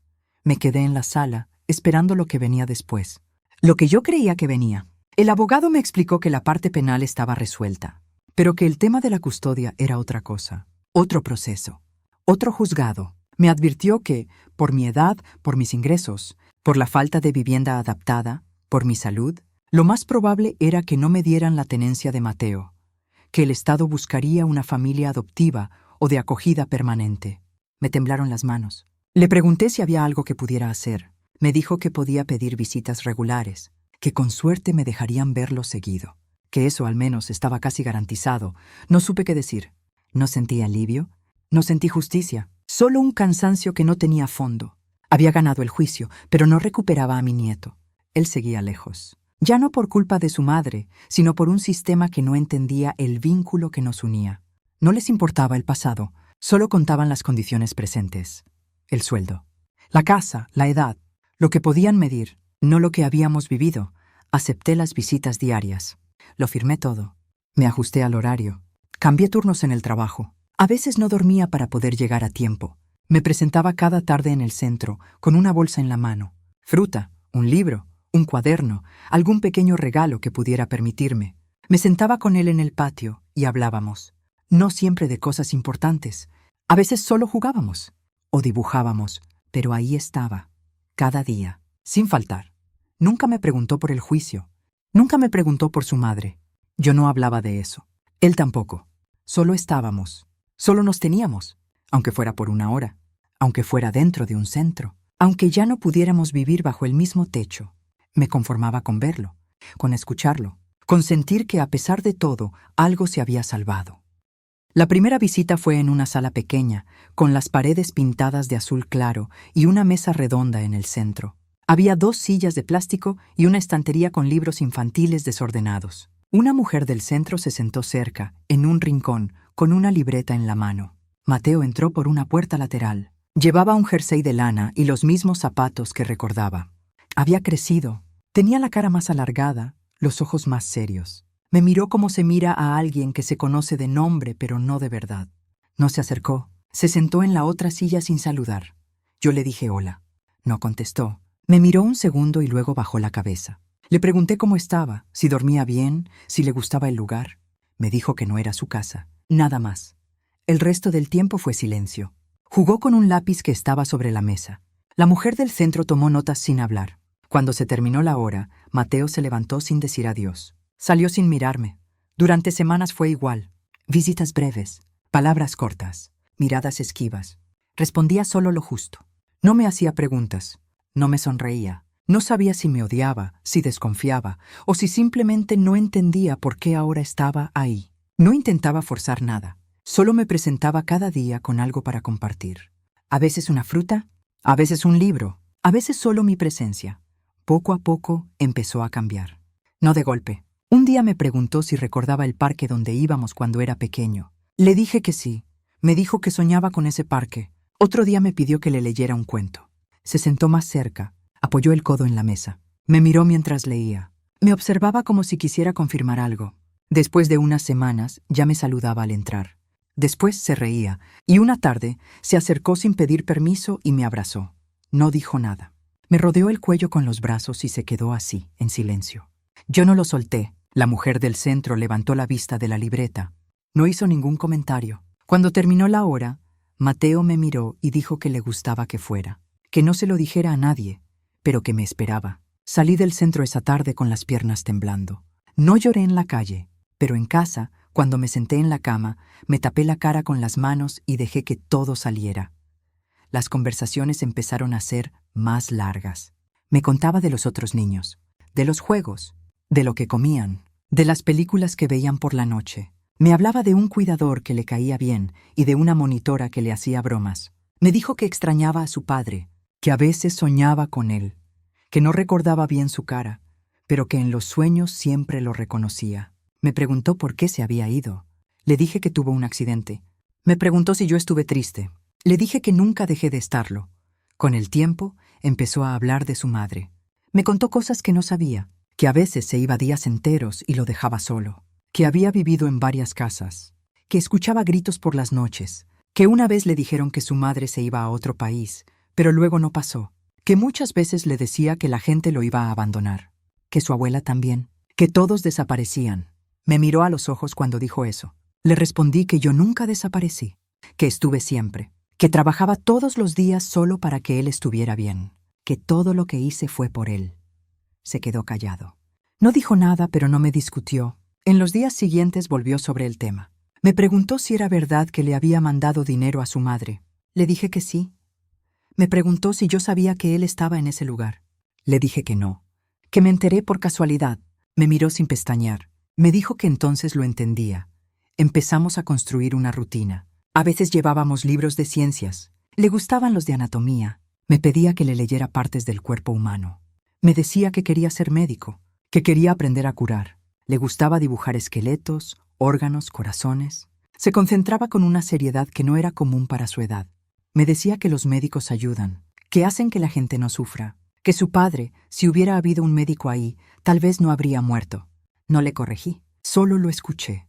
Me quedé en la sala, esperando lo que venía después. Lo que yo creía que venía. El abogado me explicó que la parte penal estaba resuelta, pero que el tema de la custodia era otra cosa. Otro proceso, otro juzgado. Me advirtió que, por mi edad, por mis ingresos, por la falta de vivienda adaptada, por mi salud, lo más probable era que no me dieran la tenencia de Mateo, que el Estado buscaría una familia adoptiva o de acogida permanente. Me temblaron las manos. Le pregunté si había algo que pudiera hacer. Me dijo que podía pedir visitas regulares, que con suerte me dejarían verlo seguido, que eso al menos estaba casi garantizado. No supe qué decir. No sentí alivio, no sentí justicia, solo un cansancio que no tenía fondo. Había ganado el juicio, pero no recuperaba a mi nieto. Él seguía lejos. Ya no por culpa de su madre, sino por un sistema que no entendía el vínculo que nos unía. No les importaba el pasado, solo contaban las condiciones presentes. El sueldo, la casa, la edad, lo que podían medir, no lo que habíamos vivido. Acepté las visitas diarias. Lo firmé todo. Me ajusté al horario. Cambié turnos en el trabajo. A veces no dormía para poder llegar a tiempo. Me presentaba cada tarde en el centro, con una bolsa en la mano. Fruta, un libro, un cuaderno, algún pequeño regalo que pudiera permitirme. Me sentaba con él en el patio y hablábamos. No siempre de cosas importantes. A veces solo jugábamos o dibujábamos, pero ahí estaba, cada día, sin faltar. Nunca me preguntó por el juicio. Nunca me preguntó por su madre. Yo no hablaba de eso. Él tampoco. Solo estábamos. Solo nos teníamos, aunque fuera por 1 hora, aunque fuera dentro de un centro, aunque ya no pudiéramos vivir bajo el mismo techo. Me conformaba con verlo, con escucharlo, con sentir que a pesar de todo, algo se había salvado. La primera visita fue en una sala pequeña, con las paredes pintadas de azul claro y una mesa redonda en el centro. Había 2 sillas de plástico y una estantería con libros infantiles desordenados. Una mujer del centro se sentó cerca, en un rincón, con una libreta en la mano. Mateo entró por una puerta lateral. Llevaba un jersey de lana y los mismos zapatos que recordaba. Había crecido. Tenía la cara más alargada, los ojos más serios. Me miró como se mira a alguien que se conoce de nombre pero no de verdad. No se acercó. Se sentó en la otra silla sin saludar. Yo le dije hola. No contestó. Me miró un segundo y luego bajó la cabeza. Le pregunté cómo estaba, si dormía bien, si le gustaba el lugar. Me dijo que no era su casa. Nada más. El resto del tiempo fue silencio. Jugó con un lápiz que estaba sobre la mesa. La mujer del centro tomó notas sin hablar. Cuando se terminó la hora, Mateo se levantó sin decir adiós. Salió sin mirarme. Durante semanas fue igual. Visitas breves, palabras cortas. miradas esquivas. Respondía solo lo justo. No me hacía preguntas, no me sonreía. No sabía si me odiaba, si desconfiaba, o si simplemente no entendía por qué ahora estaba ahí. No intentaba forzar nada, solo me presentaba cada día con algo para compartir. A veces una fruta, a veces un libro, a veces solo mi presencia. Poco a poco empezó a cambiar. No de golpe. Un día me preguntó si recordaba el parque donde íbamos cuando era pequeño. Le dije que sí. Me dijo que soñaba con ese parque. Otro día me pidió que le leyera un cuento. Se sentó más cerca, apoyó el codo en la mesa. Me miró mientras leía. Me observaba como si quisiera confirmar algo. Después de unas semanas, ya me saludaba al entrar. Después se reía, y una tarde se acercó sin pedir permiso y me abrazó. No dijo nada. Me rodeó el cuello con los brazos y se quedó así, en silencio. Yo no lo solté. La mujer del centro levantó la vista de la libreta. No hizo ningún comentario. Cuando terminó la hora, Mateo me miró y dijo que le gustaba que fuera, que no se lo dijera a nadie, pero que me esperaba. Salí del centro esa tarde con las piernas temblando. No lloré en la calle, pero en casa, cuando me senté en la cama, me tapé la cara con las manos y dejé que todo saliera. Las conversaciones empezaron a ser más largas. Me contaba de los otros niños, de los juegos, de lo que comían, de las películas que veían por la noche. Me hablaba de un cuidador que le caía bien y de una monitora que le hacía bromas. Me dijo que extrañaba a su padre, que a veces soñaba con él, que no recordaba bien su cara, pero que en los sueños siempre lo reconocía. Me preguntó por qué se había ido. Le dije que tuvo un accidente. Me preguntó si yo estuve triste. Le dije que nunca dejé de estarlo. Con el tiempo, empezó a hablar de su madre. Me contó cosas que no sabía, que a veces se iba días enteros y lo dejaba solo, que había vivido en varias casas, que escuchaba gritos por las noches, que una vez le dijeron que su madre se iba a otro país, pero luego no pasó, que muchas veces le decía que la gente lo iba a abandonar, que su abuela también, que todos desaparecían. Me miró a los ojos cuando dijo eso. Le respondí que yo nunca desaparecí, que estuve siempre, que trabajaba todos los días solo para que él estuviera bien, que todo lo que hice fue por él. Se quedó callado. No dijo nada, pero no me discutió. En los días siguientes volvió sobre el tema. Me preguntó si era verdad que le había mandado dinero a su madre. Le dije que sí. Me preguntó si yo sabía que él estaba en ese lugar. Le dije que no, que me enteré por casualidad. Me miró sin pestañear. Me dijo que entonces lo entendía. Empezamos a construir una rutina. A veces llevábamos libros de ciencias. Le gustaban los de anatomía. Me pedía que le leyera partes del cuerpo humano. Me decía que quería ser médico, que quería aprender a curar. Le gustaba dibujar esqueletos, órganos, corazones. Se concentraba con una seriedad que no era común para su edad. Me decía que los médicos ayudan, que hacen que la gente no sufra, que su padre, si hubiera habido un médico ahí, tal vez no habría muerto. No le corregí, solo lo escuché.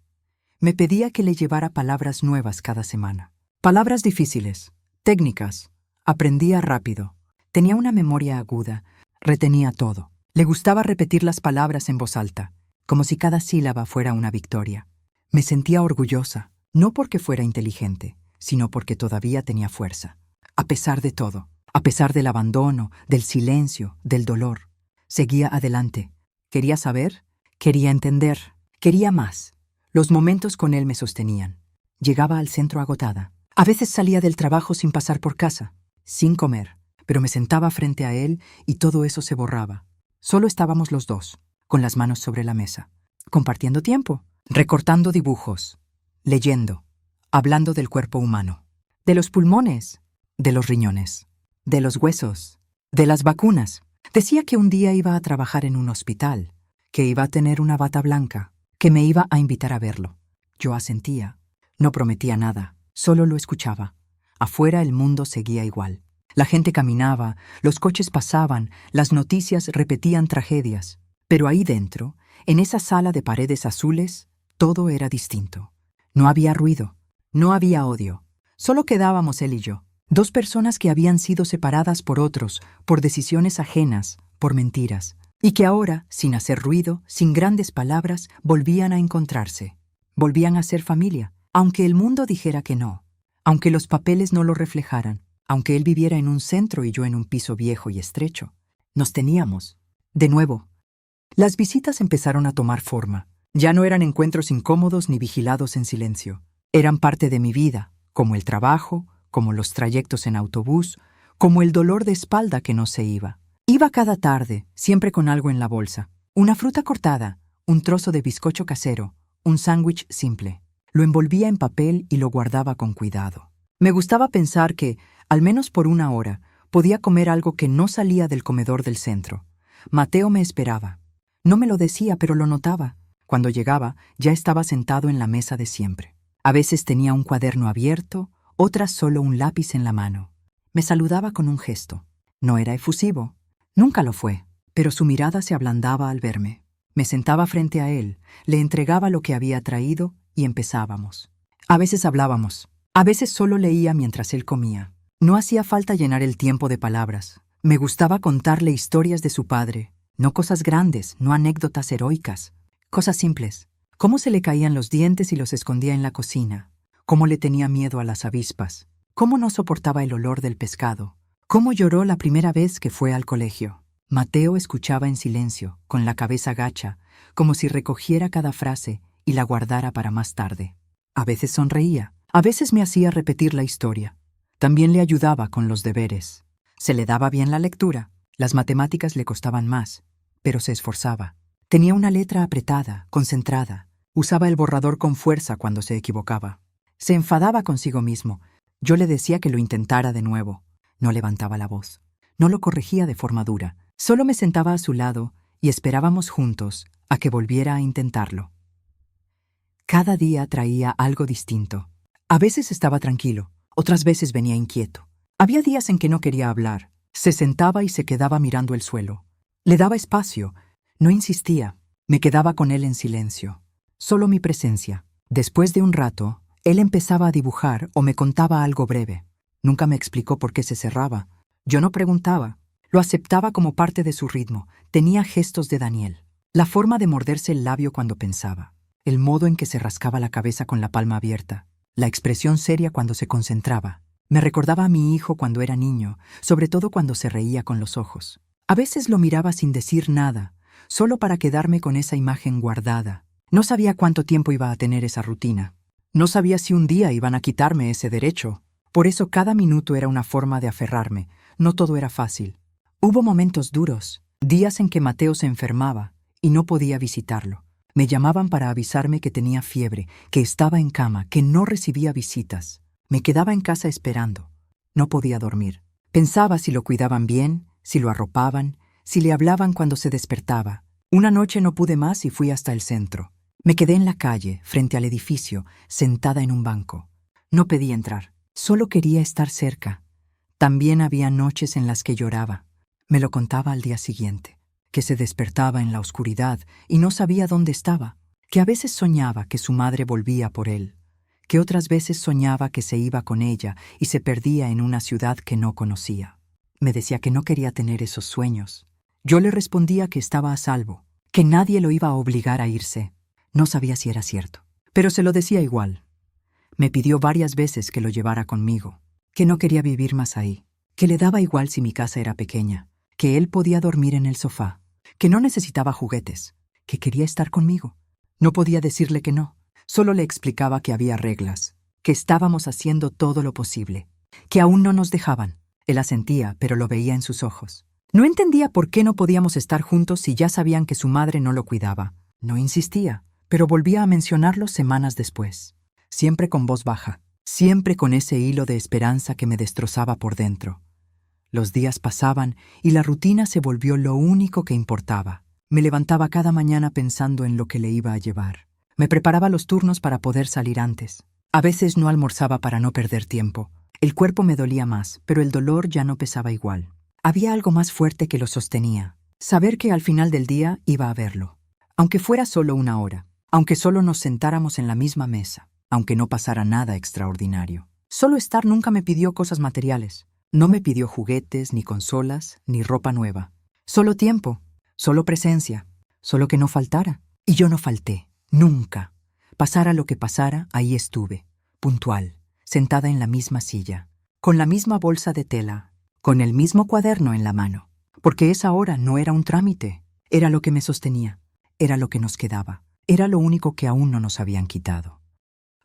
Me pedía que le llevara palabras nuevas cada semana. Palabras difíciles, técnicas. Aprendía rápido. Tenía una memoria aguda. Retenía todo. Le gustaba repetir las palabras en voz alta, como si cada sílaba fuera una victoria. Me sentía orgullosa, no porque fuera inteligente, sino porque todavía tenía fuerza. A pesar de todo, a pesar del abandono, del silencio, del dolor, seguía adelante. Quería saber, quería entender, quería más. Los momentos con él me sostenían. Llegaba al centro agotada. A veces salía del trabajo sin pasar por casa, sin comer, pero me sentaba frente a él y todo eso se borraba. Solo estábamos los dos, con las manos sobre la mesa, compartiendo tiempo, recortando dibujos, leyendo, hablando del cuerpo humano, de los pulmones, de los riñones, de los huesos, de las vacunas. Decía que un día iba a trabajar en un hospital, que iba a tener una bata blanca, que me iba a invitar a verlo. Yo asentía. No prometía nada, solo lo escuchaba. Afuera el mundo seguía igual. La gente caminaba, los coches pasaban, las noticias repetían tragedias. Pero ahí dentro, en esa sala de paredes azules, todo era distinto. No había ruido, no había odio. Solo quedábamos él y yo. Dos personas que habían sido separadas por otros, por decisiones ajenas, por mentiras. Y que ahora, sin hacer ruido, sin grandes palabras, volvían a encontrarse. Volvían a ser familia, aunque el mundo dijera que no, aunque los papeles no lo reflejaran, aunque él viviera en un centro y yo en un piso viejo y estrecho. Nos teníamos. De nuevo. Las visitas empezaron a tomar forma. Ya no eran encuentros incómodos ni vigilados en silencio. Eran parte de mi vida, como el trabajo, como los trayectos en autobús, como el dolor de espalda que no se iba. Iba cada tarde, siempre con algo en la bolsa. Una fruta cortada, un trozo de bizcocho casero, un sándwich simple. Lo envolvía en papel y lo guardaba con cuidado. Me gustaba pensar que, al menos por una hora, podía comer algo que no salía del comedor del centro. Mateo me esperaba. No me lo decía, pero lo notaba. Cuando llegaba, ya estaba sentado en la mesa de siempre. A veces tenía un cuaderno abierto, otras solo un lápiz en la mano. Me saludaba con un gesto. No era efusivo. Nunca lo fue, pero su mirada se ablandaba al verme. Me sentaba frente a él, le entregaba lo que había traído y empezábamos. A veces hablábamos. A veces solo leía mientras él comía. No hacía falta llenar el tiempo de palabras. Me gustaba contarle historias de su padre. No cosas grandes, no anécdotas heroicas. Cosas simples. Cómo se le caían los dientes y los escondía en la cocina. Cómo le tenía miedo a las avispas. Cómo no soportaba el olor del pescado. Cómo lloró la primera vez que fue al colegio. Mateo escuchaba en silencio, con la cabeza gacha, como si recogiera cada frase y la guardara para más tarde. A veces sonreía. A veces me hacía repetir la historia. También le ayudaba con los deberes. Se le daba bien la lectura. Las matemáticas le costaban más, pero se esforzaba. Tenía una letra apretada, concentrada. Usaba el borrador con fuerza cuando se equivocaba. Se enfadaba consigo mismo. Yo le decía que lo intentara de nuevo. No levantaba la voz. No lo corregía de forma dura. Solo me sentaba a su lado y esperábamos juntos a que volviera a intentarlo. Cada día traía algo distinto. A veces estaba tranquilo, otras veces venía inquieto. Había días en que no quería hablar. Se sentaba y se quedaba mirando el suelo. Le daba espacio. No insistía. Me quedaba con él en silencio. Solo mi presencia. Después de un rato, él empezaba a dibujar o me contaba algo breve. Nunca me explicó por qué se cerraba. Yo no preguntaba. Lo aceptaba como parte de su ritmo. Tenía gestos de Daniel. La forma de morderse el labio cuando pensaba. El modo en que se rascaba la cabeza con la palma abierta. La expresión seria cuando se concentraba. Me recordaba a mi hijo cuando era niño, sobre todo cuando se reía con los ojos. A veces lo miraba sin decir nada, solo para quedarme con esa imagen guardada. No sabía cuánto tiempo iba a tener esa rutina. No sabía si un día iban a quitarme ese derecho. Por eso cada minuto era una forma de aferrarme. No todo era fácil. Hubo momentos duros, días en que Mateo se enfermaba y no podía visitarlo. Me llamaban para avisarme que tenía fiebre, que estaba en cama, que no recibía visitas. Me quedaba en casa esperando. No podía dormir. Pensaba si lo cuidaban bien, si lo arropaban, si le hablaban cuando se despertaba. Una noche no pude más y fui hasta el centro. Me quedé en la calle, frente al edificio, sentada en un banco. No pedí entrar. Solo quería estar cerca. También había noches en las que lloraba. Me lo contaba al día siguiente, que se despertaba en la oscuridad y no sabía dónde estaba, que a veces soñaba que su madre volvía por él, que otras veces soñaba que se iba con ella y se perdía en una ciudad que no conocía. Me decía que no quería tener esos sueños. Yo le respondía que estaba a salvo, que nadie lo iba a obligar a irse. No sabía si era cierto, pero se lo decía igual. Me pidió varias veces que lo llevara conmigo, que no quería vivir más ahí, que le daba igual si mi casa era pequeña, que él podía dormir en el sofá, que no necesitaba juguetes, que quería estar conmigo. No podía decirle que no, solo le explicaba que había reglas, que estábamos haciendo todo lo posible, que aún no nos dejaban. Él asentía, pero lo veía en sus ojos. No entendía por qué no podíamos estar juntos si ya sabían que su madre no lo cuidaba. No insistía, pero volvía a mencionarlo semanas después. Siempre con voz baja, siempre con ese hilo de esperanza que me destrozaba por dentro. Los días pasaban y la rutina se volvió lo único que importaba. Me levantaba cada mañana pensando en lo que le iba a llevar. Me preparaba los turnos para poder salir antes. A veces no almorzaba para no perder tiempo. El cuerpo me dolía más, pero el dolor ya no pesaba igual. Había algo más fuerte que lo sostenía. Saber que al final del día iba a verlo. Aunque fuera solo una hora. Aunque solo nos sentáramos en la misma mesa. Aunque no pasara nada extraordinario. Solo estar nunca me pidió cosas materiales. No me pidió juguetes, ni consolas, ni ropa nueva. Solo tiempo, solo presencia, solo que no faltara. Y yo no falté, nunca. Pasara lo que pasara, ahí estuve, puntual, sentada en la misma silla, con la misma bolsa de tela, con el mismo cuaderno en la mano. Porque esa hora no era un trámite, era lo que me sostenía, era lo que nos quedaba, era lo único que aún no nos habían quitado.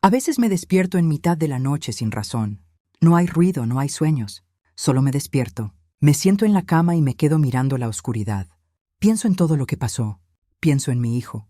A veces me despierto en mitad de la noche sin razón. No hay ruido, no hay sueños. Solo me despierto. Me siento en la cama y me quedo mirando la oscuridad. Pienso en todo lo que pasó. Pienso en mi hijo.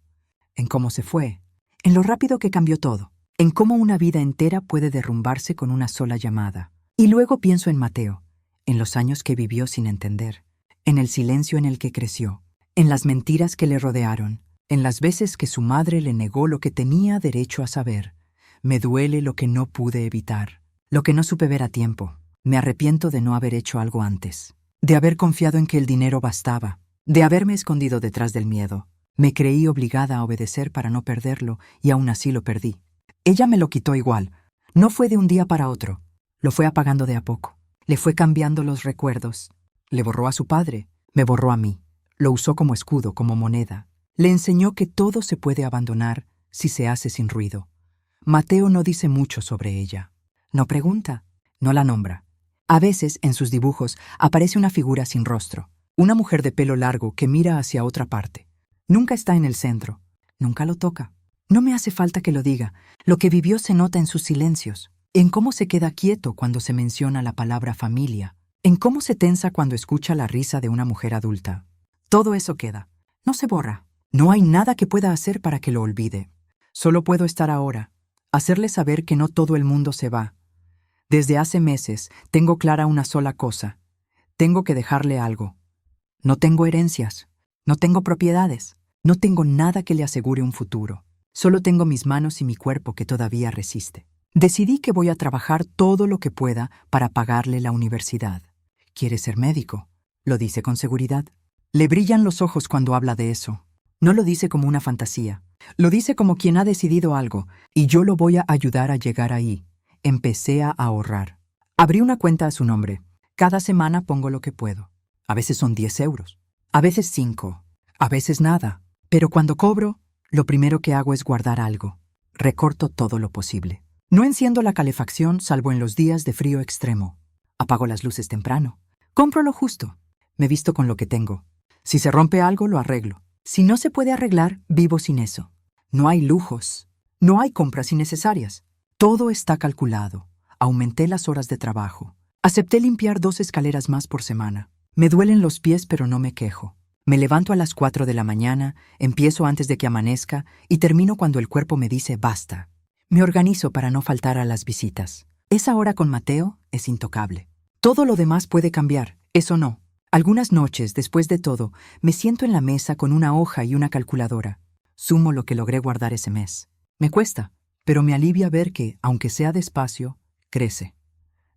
En cómo se fue. En lo rápido que cambió todo. En cómo una vida entera puede derrumbarse con una sola llamada. Y luego pienso en Mateo. En los años que vivió sin entender. En el silencio en el que creció. En las mentiras que le rodearon. En las veces que su madre le negó lo que tenía derecho a saber. Me duele lo que no pude evitar. Lo que no supe ver a tiempo. Me arrepiento de no haber hecho algo antes. De haber confiado en que el dinero bastaba. De haberme escondido detrás del miedo. Me creí obligada a obedecer para no perderlo y aún así lo perdí. Ella me lo quitó igual. No fue de un día para otro. Lo fue apagando de a poco. Le fue cambiando los recuerdos. Le borró a su padre. Me borró a mí. Lo usó como escudo, como moneda. Le enseñó que todo se puede abandonar si se hace sin ruido. Mateo no dice mucho sobre ella. No pregunta. No la nombra. A veces, en sus dibujos, aparece una figura sin rostro. Una mujer de pelo largo que mira hacia otra parte. Nunca está en el centro. Nunca lo toca. No me hace falta que lo diga. Lo que vivió se nota en sus silencios. En cómo se queda quieto cuando se menciona la palabra familia. En cómo se tensa cuando escucha la risa de una mujer adulta. Todo eso queda. No se borra. No hay nada que pueda hacer para que lo olvide. Solo puedo estar ahora. Hacerle saber que no todo el mundo se va. Desde hace meses tengo clara una sola cosa. Tengo que dejarle algo. No tengo herencias. No tengo propiedades. No tengo nada que le asegure un futuro. Solo tengo mis manos y mi cuerpo que todavía resiste. Decidí que voy a trabajar todo lo que pueda para pagarle la universidad. ¿Quiere ser médico? Lo dice con seguridad. Le brillan los ojos cuando habla de eso. No lo dice como una fantasía. Lo dice como quien ha decidido algo, y yo lo voy a ayudar a llegar ahí. Empecé a ahorrar. Abrí una cuenta a su nombre. Cada semana pongo lo que puedo. A veces son 10 euros. A veces 5. A veces nada. Pero cuando cobro, lo primero que hago es guardar algo. Recorto todo lo posible. No enciendo la calefacción salvo en los días de frío extremo. Apago las luces temprano. Compro lo justo. Me visto con lo que tengo. Si se rompe algo, lo arreglo. Si no se puede arreglar, vivo sin eso. No hay lujos. No hay compras innecesarias. Todo está calculado. Aumenté las horas de trabajo. Acepté limpiar 2 escaleras más por semana. Me duelen los pies, pero no me quejo. Me levanto a las 4 de la mañana, empiezo antes de que amanezca y termino cuando el cuerpo me dice basta. Me organizo para no faltar a las visitas. Esa hora con Mateo es intocable. Todo lo demás puede cambiar, eso no. Algunas noches, después de todo, me siento en la mesa con una hoja y una calculadora. Sumo lo que logré guardar ese mes. Me cuesta, pero me alivia ver que, aunque sea despacio, crece.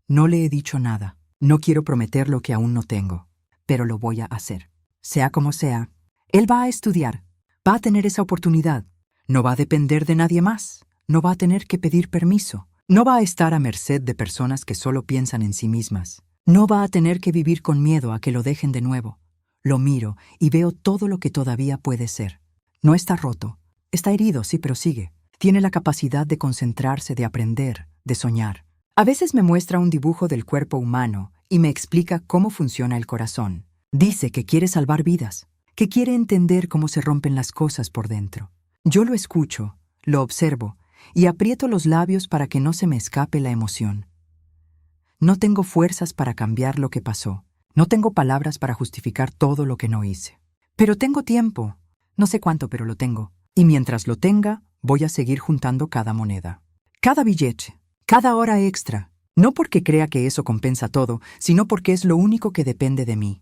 No le he dicho nada. No quiero prometer lo que aún no tengo, pero lo voy a hacer. Sea como sea, él va a estudiar. Va a tener esa oportunidad. No va a depender de nadie más. No va a tener que pedir permiso. No va a estar a merced de personas que solo piensan en sí mismas. No va a tener que vivir con miedo a que lo dejen de nuevo. Lo miro y veo todo lo que todavía puede ser. No está roto. Está herido, sí, pero sigue. Tiene la capacidad de concentrarse, de aprender, de soñar. A veces me muestra un dibujo del cuerpo humano y me explica cómo funciona el corazón. Dice que quiere salvar vidas, que quiere entender cómo se rompen las cosas por dentro. Yo lo escucho, lo observo y aprieto los labios para que no se me escape la emoción. No tengo fuerzas para cambiar lo que pasó. No tengo palabras para justificar todo lo que no hice. Pero tengo tiempo. No sé cuánto, pero lo tengo. Y mientras lo tenga, voy a seguir juntando cada moneda. Cada billete. Cada hora extra. No porque crea que eso compensa todo, sino porque es lo único que depende de mí.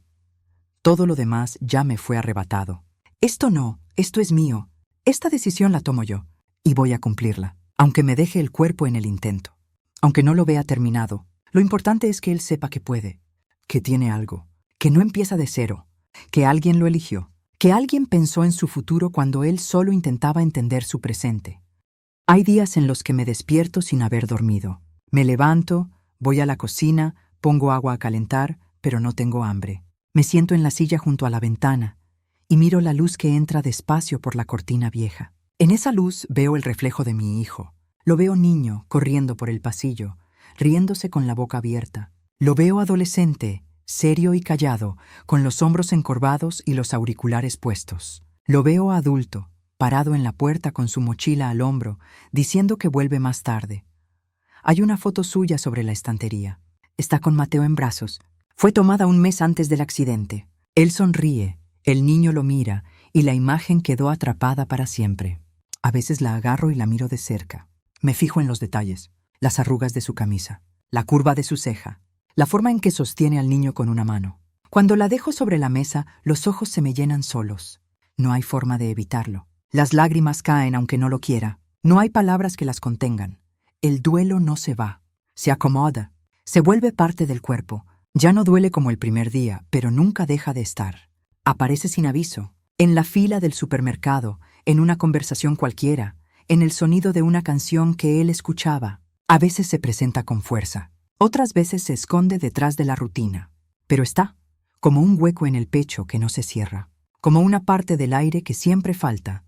Todo lo demás ya me fue arrebatado. Esto no, esto es mío. Esta decisión la tomo yo. Y voy a cumplirla. Aunque me deje el cuerpo en el intento. Aunque no lo vea terminado. Lo importante es que él sepa que puede, que tiene algo, que no empieza de cero, que alguien lo eligió, que alguien pensó en su futuro cuando él solo intentaba entender su presente. Hay días en los que me despierto sin haber dormido. Me levanto, voy a la cocina, pongo agua a calentar, pero no tengo hambre. Me siento en la silla junto a la ventana y miro la luz que entra despacio por la cortina vieja. En esa luz veo el reflejo de mi hijo. Lo veo niño, corriendo por el pasillo, riéndose con la boca abierta. Lo veo adolescente, serio y callado, con los hombros encorvados y los auriculares puestos. Lo veo adulto, parado en la puerta con su mochila al hombro, diciendo que vuelve más tarde. Hay una foto suya sobre la estantería. Está con Mateo en brazos. Fue tomada un mes antes del accidente. Él sonríe, el niño lo mira y la imagen quedó atrapada para siempre. A veces la agarro y la miro de cerca. Me fijo en los detalles, las arrugas de su camisa, la curva de su ceja, la forma en que sostiene al niño con una mano. Cuando la dejo sobre la mesa, los ojos se me llenan solos. No hay forma de evitarlo. Las lágrimas caen aunque no lo quiera. No hay palabras que las contengan. El duelo no se va. Se acomoda. Se vuelve parte del cuerpo. Ya no duele como el primer día, pero nunca deja de estar. Aparece sin aviso. En la fila del supermercado, en una conversación cualquiera, en el sonido de una canción que él escuchaba. A veces se presenta con fuerza. Otras veces se esconde detrás de la rutina. Pero está, como un hueco en el pecho que no se cierra, como una parte del aire que siempre falta.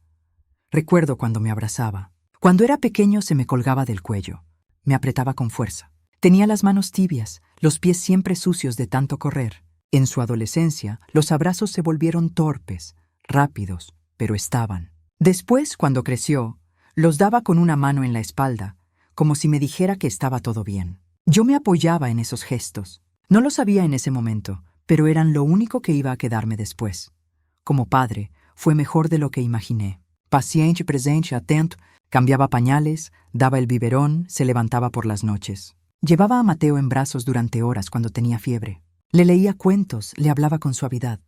Recuerdo cuando me abrazaba. Cuando era pequeño se me colgaba del cuello. Me apretaba con fuerza. Tenía las manos tibias, los pies siempre sucios de tanto correr. En su adolescencia, los abrazos se volvieron torpes, rápidos, pero estaban. Después, cuando creció, los daba con una mano en la espalda, como si me dijera que estaba todo bien. Yo me apoyaba en esos gestos. No lo sabía en ese momento, pero eran lo único que iba a quedarme después. Como padre, fue mejor de lo que imaginé. Paciente, presente, atento, cambiaba pañales, daba el biberón, se levantaba por las noches. Llevaba a Mateo en brazos durante horas cuando tenía fiebre. Le leía cuentos, le hablaba con suavidad.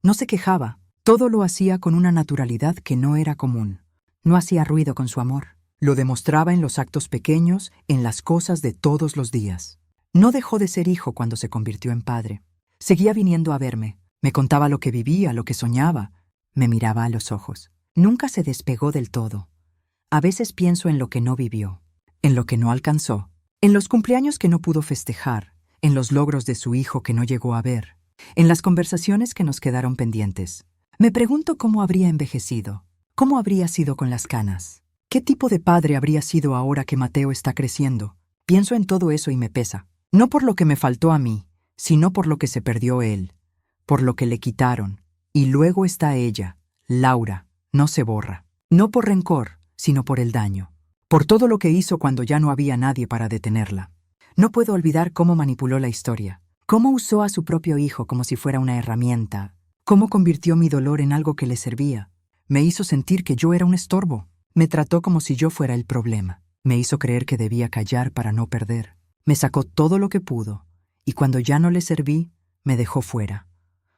No se quejaba, todo lo hacía con una naturalidad que no era común. No hacía ruido con su amor. Lo demostraba en los actos pequeños, en las cosas de todos los días. No dejó de ser hijo cuando se convirtió en padre. Seguía viniendo a verme. Me contaba lo que vivía, lo que soñaba. Me miraba a los ojos. Nunca se despegó del todo. A veces pienso en lo que no vivió, en lo que no alcanzó, en los cumpleaños que no pudo festejar, en los logros de su hijo que no llegó a ver, en las conversaciones que nos quedaron pendientes. Me pregunto cómo habría envejecido, cómo habría sido con las canas, qué tipo de padre habría sido ahora que Mateo está creciendo. Pienso en todo eso y me pesa, no por lo que me faltó a mí, sino por lo que se perdió él, por lo que le quitaron. Y luego está ella, Laura, no se borra, no por rencor, sino por el daño, por todo lo que hizo cuando ya no había nadie para detenerla. No puedo olvidar cómo manipuló la historia, cómo usó a su propio hijo como si fuera una herramienta, cómo convirtió mi dolor en algo que le servía. Me hizo sentir que yo era un estorbo, me trató como si yo fuera el problema, me hizo creer que debía callar para no perder, me sacó todo lo que pudo, y cuando ya no le serví, me dejó fuera.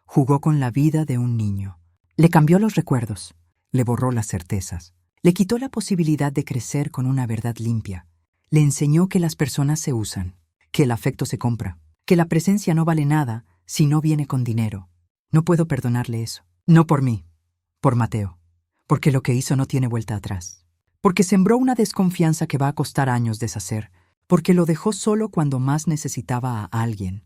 Jugó con la vida de un niño. Le cambió los recuerdos, le borró las certezas. Le quitó la posibilidad de crecer con una verdad limpia. Le enseñó que las personas se usan, que el afecto se compra, que la presencia no vale nada si no viene con dinero. No puedo perdonarle eso. No por mí, por Mateo. Porque lo que hizo no tiene vuelta atrás. Porque sembró una desconfianza que va a costar años deshacer. Porque lo dejó solo cuando más necesitaba a alguien.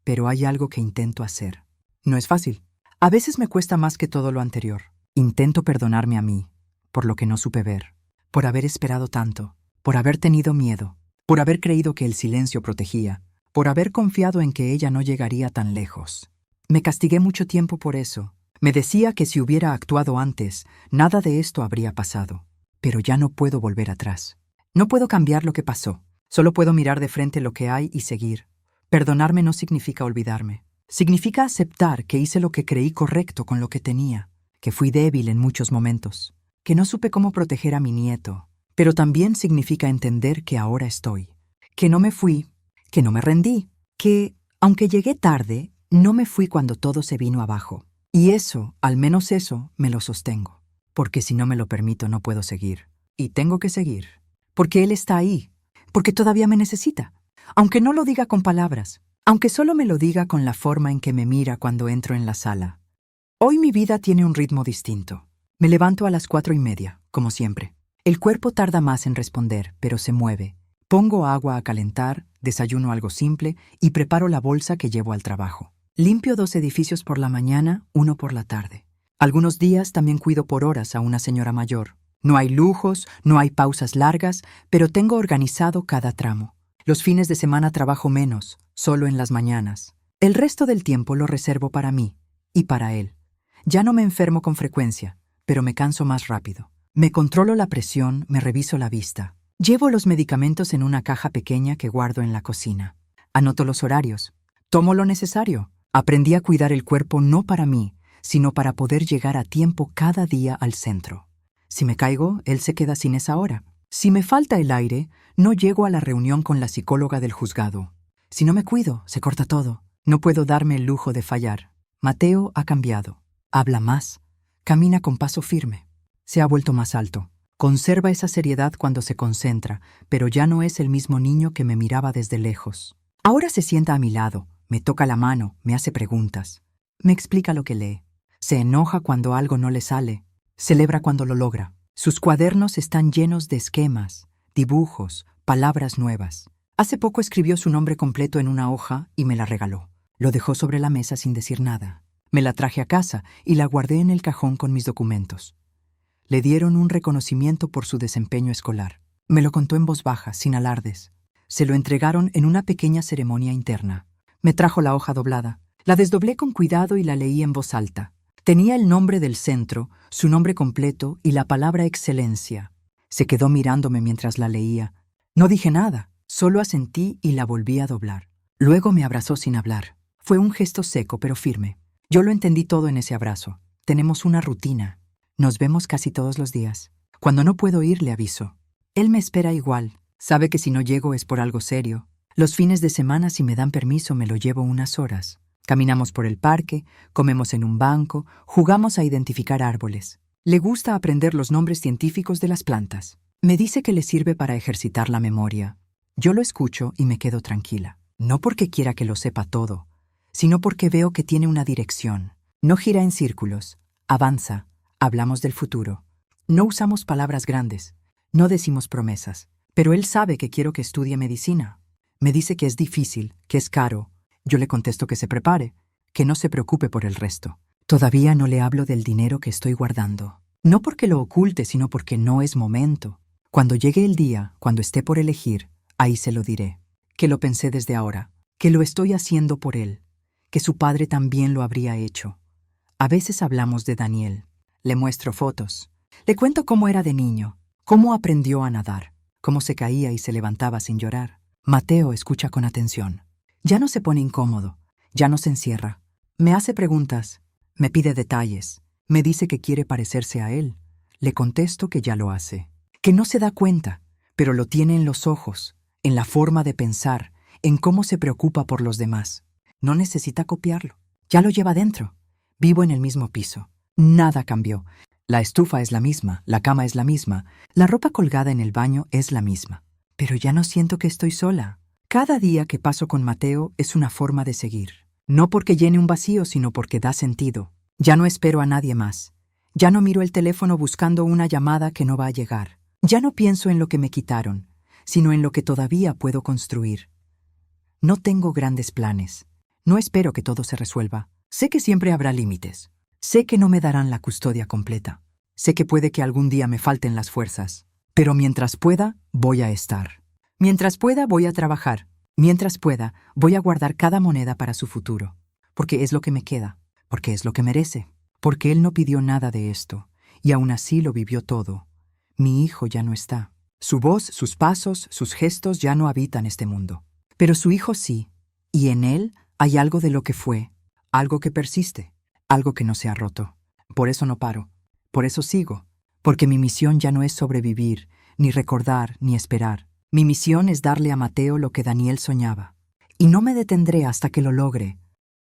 Pero hay algo que intento hacer. No es fácil. A veces me cuesta más que todo lo anterior. Intento perdonarme a mí, por lo que no supe ver, por haber esperado tanto, por haber tenido miedo, por haber creído que el silencio protegía, por haber confiado en que ella no llegaría tan lejos. Me castigué mucho tiempo por eso. Me decía que si hubiera actuado antes, nada de esto habría pasado. Pero ya no puedo volver atrás. No puedo cambiar lo que pasó. Solo puedo mirar de frente lo que hay y seguir. Perdonarme no significa olvidarme. Significa aceptar que hice lo que creí correcto con lo que tenía, que fui débil en muchos momentos, que no supe cómo proteger a mi nieto, pero también significa entender que ahora estoy, que no me fui, que no me rendí, que, aunque llegué tarde, no me fui cuando todo se vino abajo. Y eso, al menos eso, me lo sostengo, porque si no me lo permito no puedo seguir. Y tengo que seguir, porque él está ahí, porque todavía me necesita, aunque no lo diga con palabras, aunque solo me lo diga con la forma en que me mira cuando entro en la sala. Hoy mi vida tiene un ritmo distinto. Me levanto a las 4:30, como siempre. El cuerpo tarda más en responder, pero se mueve. Pongo agua a calentar, desayuno algo simple y preparo la bolsa que llevo al trabajo. Limpio 2 edificios por la mañana, 1 por la tarde. Algunos días también cuido por horas a una señora mayor. No hay lujos, no hay pausas largas, pero tengo organizado cada tramo. Los fines de semana trabajo menos, solo en las mañanas. El resto del tiempo lo reservo para mí y para él. Ya no me enfermo con frecuencia, pero me canso más rápido. Me controlo la presión, me reviso la vista. Llevo los medicamentos en una caja pequeña que guardo en la cocina. Anoto los horarios. Tomo lo necesario. Aprendí a cuidar el cuerpo no para mí, sino para poder llegar a tiempo cada día al centro. Si me caigo, él se queda sin esa hora. Si me falta el aire, no llego a la reunión con la psicóloga del juzgado. Si no me cuido, se corta todo. No puedo darme el lujo de fallar. Mateo ha cambiado. Habla más. Camina con paso firme. Se ha vuelto más alto. Conserva esa seriedad cuando se concentra, pero ya no es el mismo niño que me miraba desde lejos. Ahora se sienta a mi lado, me toca la mano, me hace preguntas. Me explica lo que lee. Se enoja cuando algo no le sale. Celebra cuando lo logra. Sus cuadernos están llenos de esquemas, dibujos, palabras nuevas. Hace poco escribió su nombre completo en una hoja y me la regaló. Lo dejó sobre la mesa sin decir nada. Me la traje a casa y la guardé en el cajón con mis documentos. Le dieron un reconocimiento por su desempeño escolar. Me lo contó en voz baja, sin alardes. Se lo entregaron en una pequeña ceremonia interna. Me trajo la hoja doblada. La desdoblé con cuidado y la leí en voz alta. Tenía el nombre del centro, su nombre completo y la palabra excelencia. Se quedó mirándome mientras la leía. No dije nada, solo asentí y la volví a doblar. Luego me abrazó sin hablar. Fue un gesto seco pero firme. Yo lo entendí todo en ese abrazo. Tenemos una rutina. Nos vemos casi todos los días. Cuando no puedo ir, le aviso. Él me espera igual. Sabe que si no llego es por algo serio. Los fines de semana, si me dan permiso, me lo llevo unas horas. Caminamos por el parque, comemos en un banco, jugamos a identificar árboles. Le gusta aprender los nombres científicos de las plantas. Me dice que le sirve para ejercitar la memoria. Yo lo escucho y me quedo tranquila. No porque quiera que lo sepa todo, sino porque veo que tiene una dirección. No gira en círculos. Avanza. Hablamos del futuro. No usamos palabras grandes. No decimos promesas. Pero él sabe que quiero que estudie medicina. Me dice que es difícil, que es caro. Yo le contesto que se prepare, que no se preocupe por el resto. Todavía no le hablo del dinero que estoy guardando. No porque lo oculte, sino porque no es momento. Cuando llegue el día, cuando esté por elegir, ahí se lo diré. Que lo pensé desde ahora. Que lo estoy haciendo por él. Que su padre también lo habría hecho. A veces hablamos de Daniel. Le muestro fotos. Le cuento cómo era de niño, cómo aprendió a nadar, cómo se caía y se levantaba sin llorar. Mateo escucha con atención. Ya no se pone incómodo, ya no se encierra. Me hace preguntas, me pide detalles, me dice que quiere parecerse a él. Le contesto que ya lo hace, que no se da cuenta, pero lo tiene en los ojos, en la forma de pensar, en cómo se preocupa por los demás. No necesita copiarlo, ya lo lleva dentro. Vivo en el mismo piso. Nada cambió. La estufa es la misma, la cama es la misma, la ropa colgada en el baño es la misma. Pero ya no siento que estoy sola. Cada día que paso con Mateo es una forma de seguir. No porque llene un vacío, sino porque da sentido. Ya no espero a nadie más. Ya no miro el teléfono buscando una llamada que no va a llegar. Ya no pienso en lo que me quitaron, sino en lo que todavía puedo construir. No tengo grandes planes. No espero que todo se resuelva. Sé que siempre habrá límites. Sé que no me darán la custodia completa. Sé que puede que algún día me falten las fuerzas. Pero mientras pueda, voy a estar. Mientras pueda, voy a trabajar. Mientras pueda, voy a guardar cada moneda para su futuro. Porque es lo que me queda. Porque es lo que merece. Porque él no pidió nada de esto. Y aún así lo vivió todo. Mi hijo ya no está. Su voz, sus pasos, sus gestos ya no habitan este mundo. Pero su hijo sí. Y en él hay algo de lo que fue. Algo que persiste. Algo que no se ha roto. Por eso no paro. Por eso sigo. Porque mi misión ya no es sobrevivir, ni recordar, ni esperar. Mi misión es darle a Mateo lo que Daniel soñaba. Y no me detendré hasta que lo logre,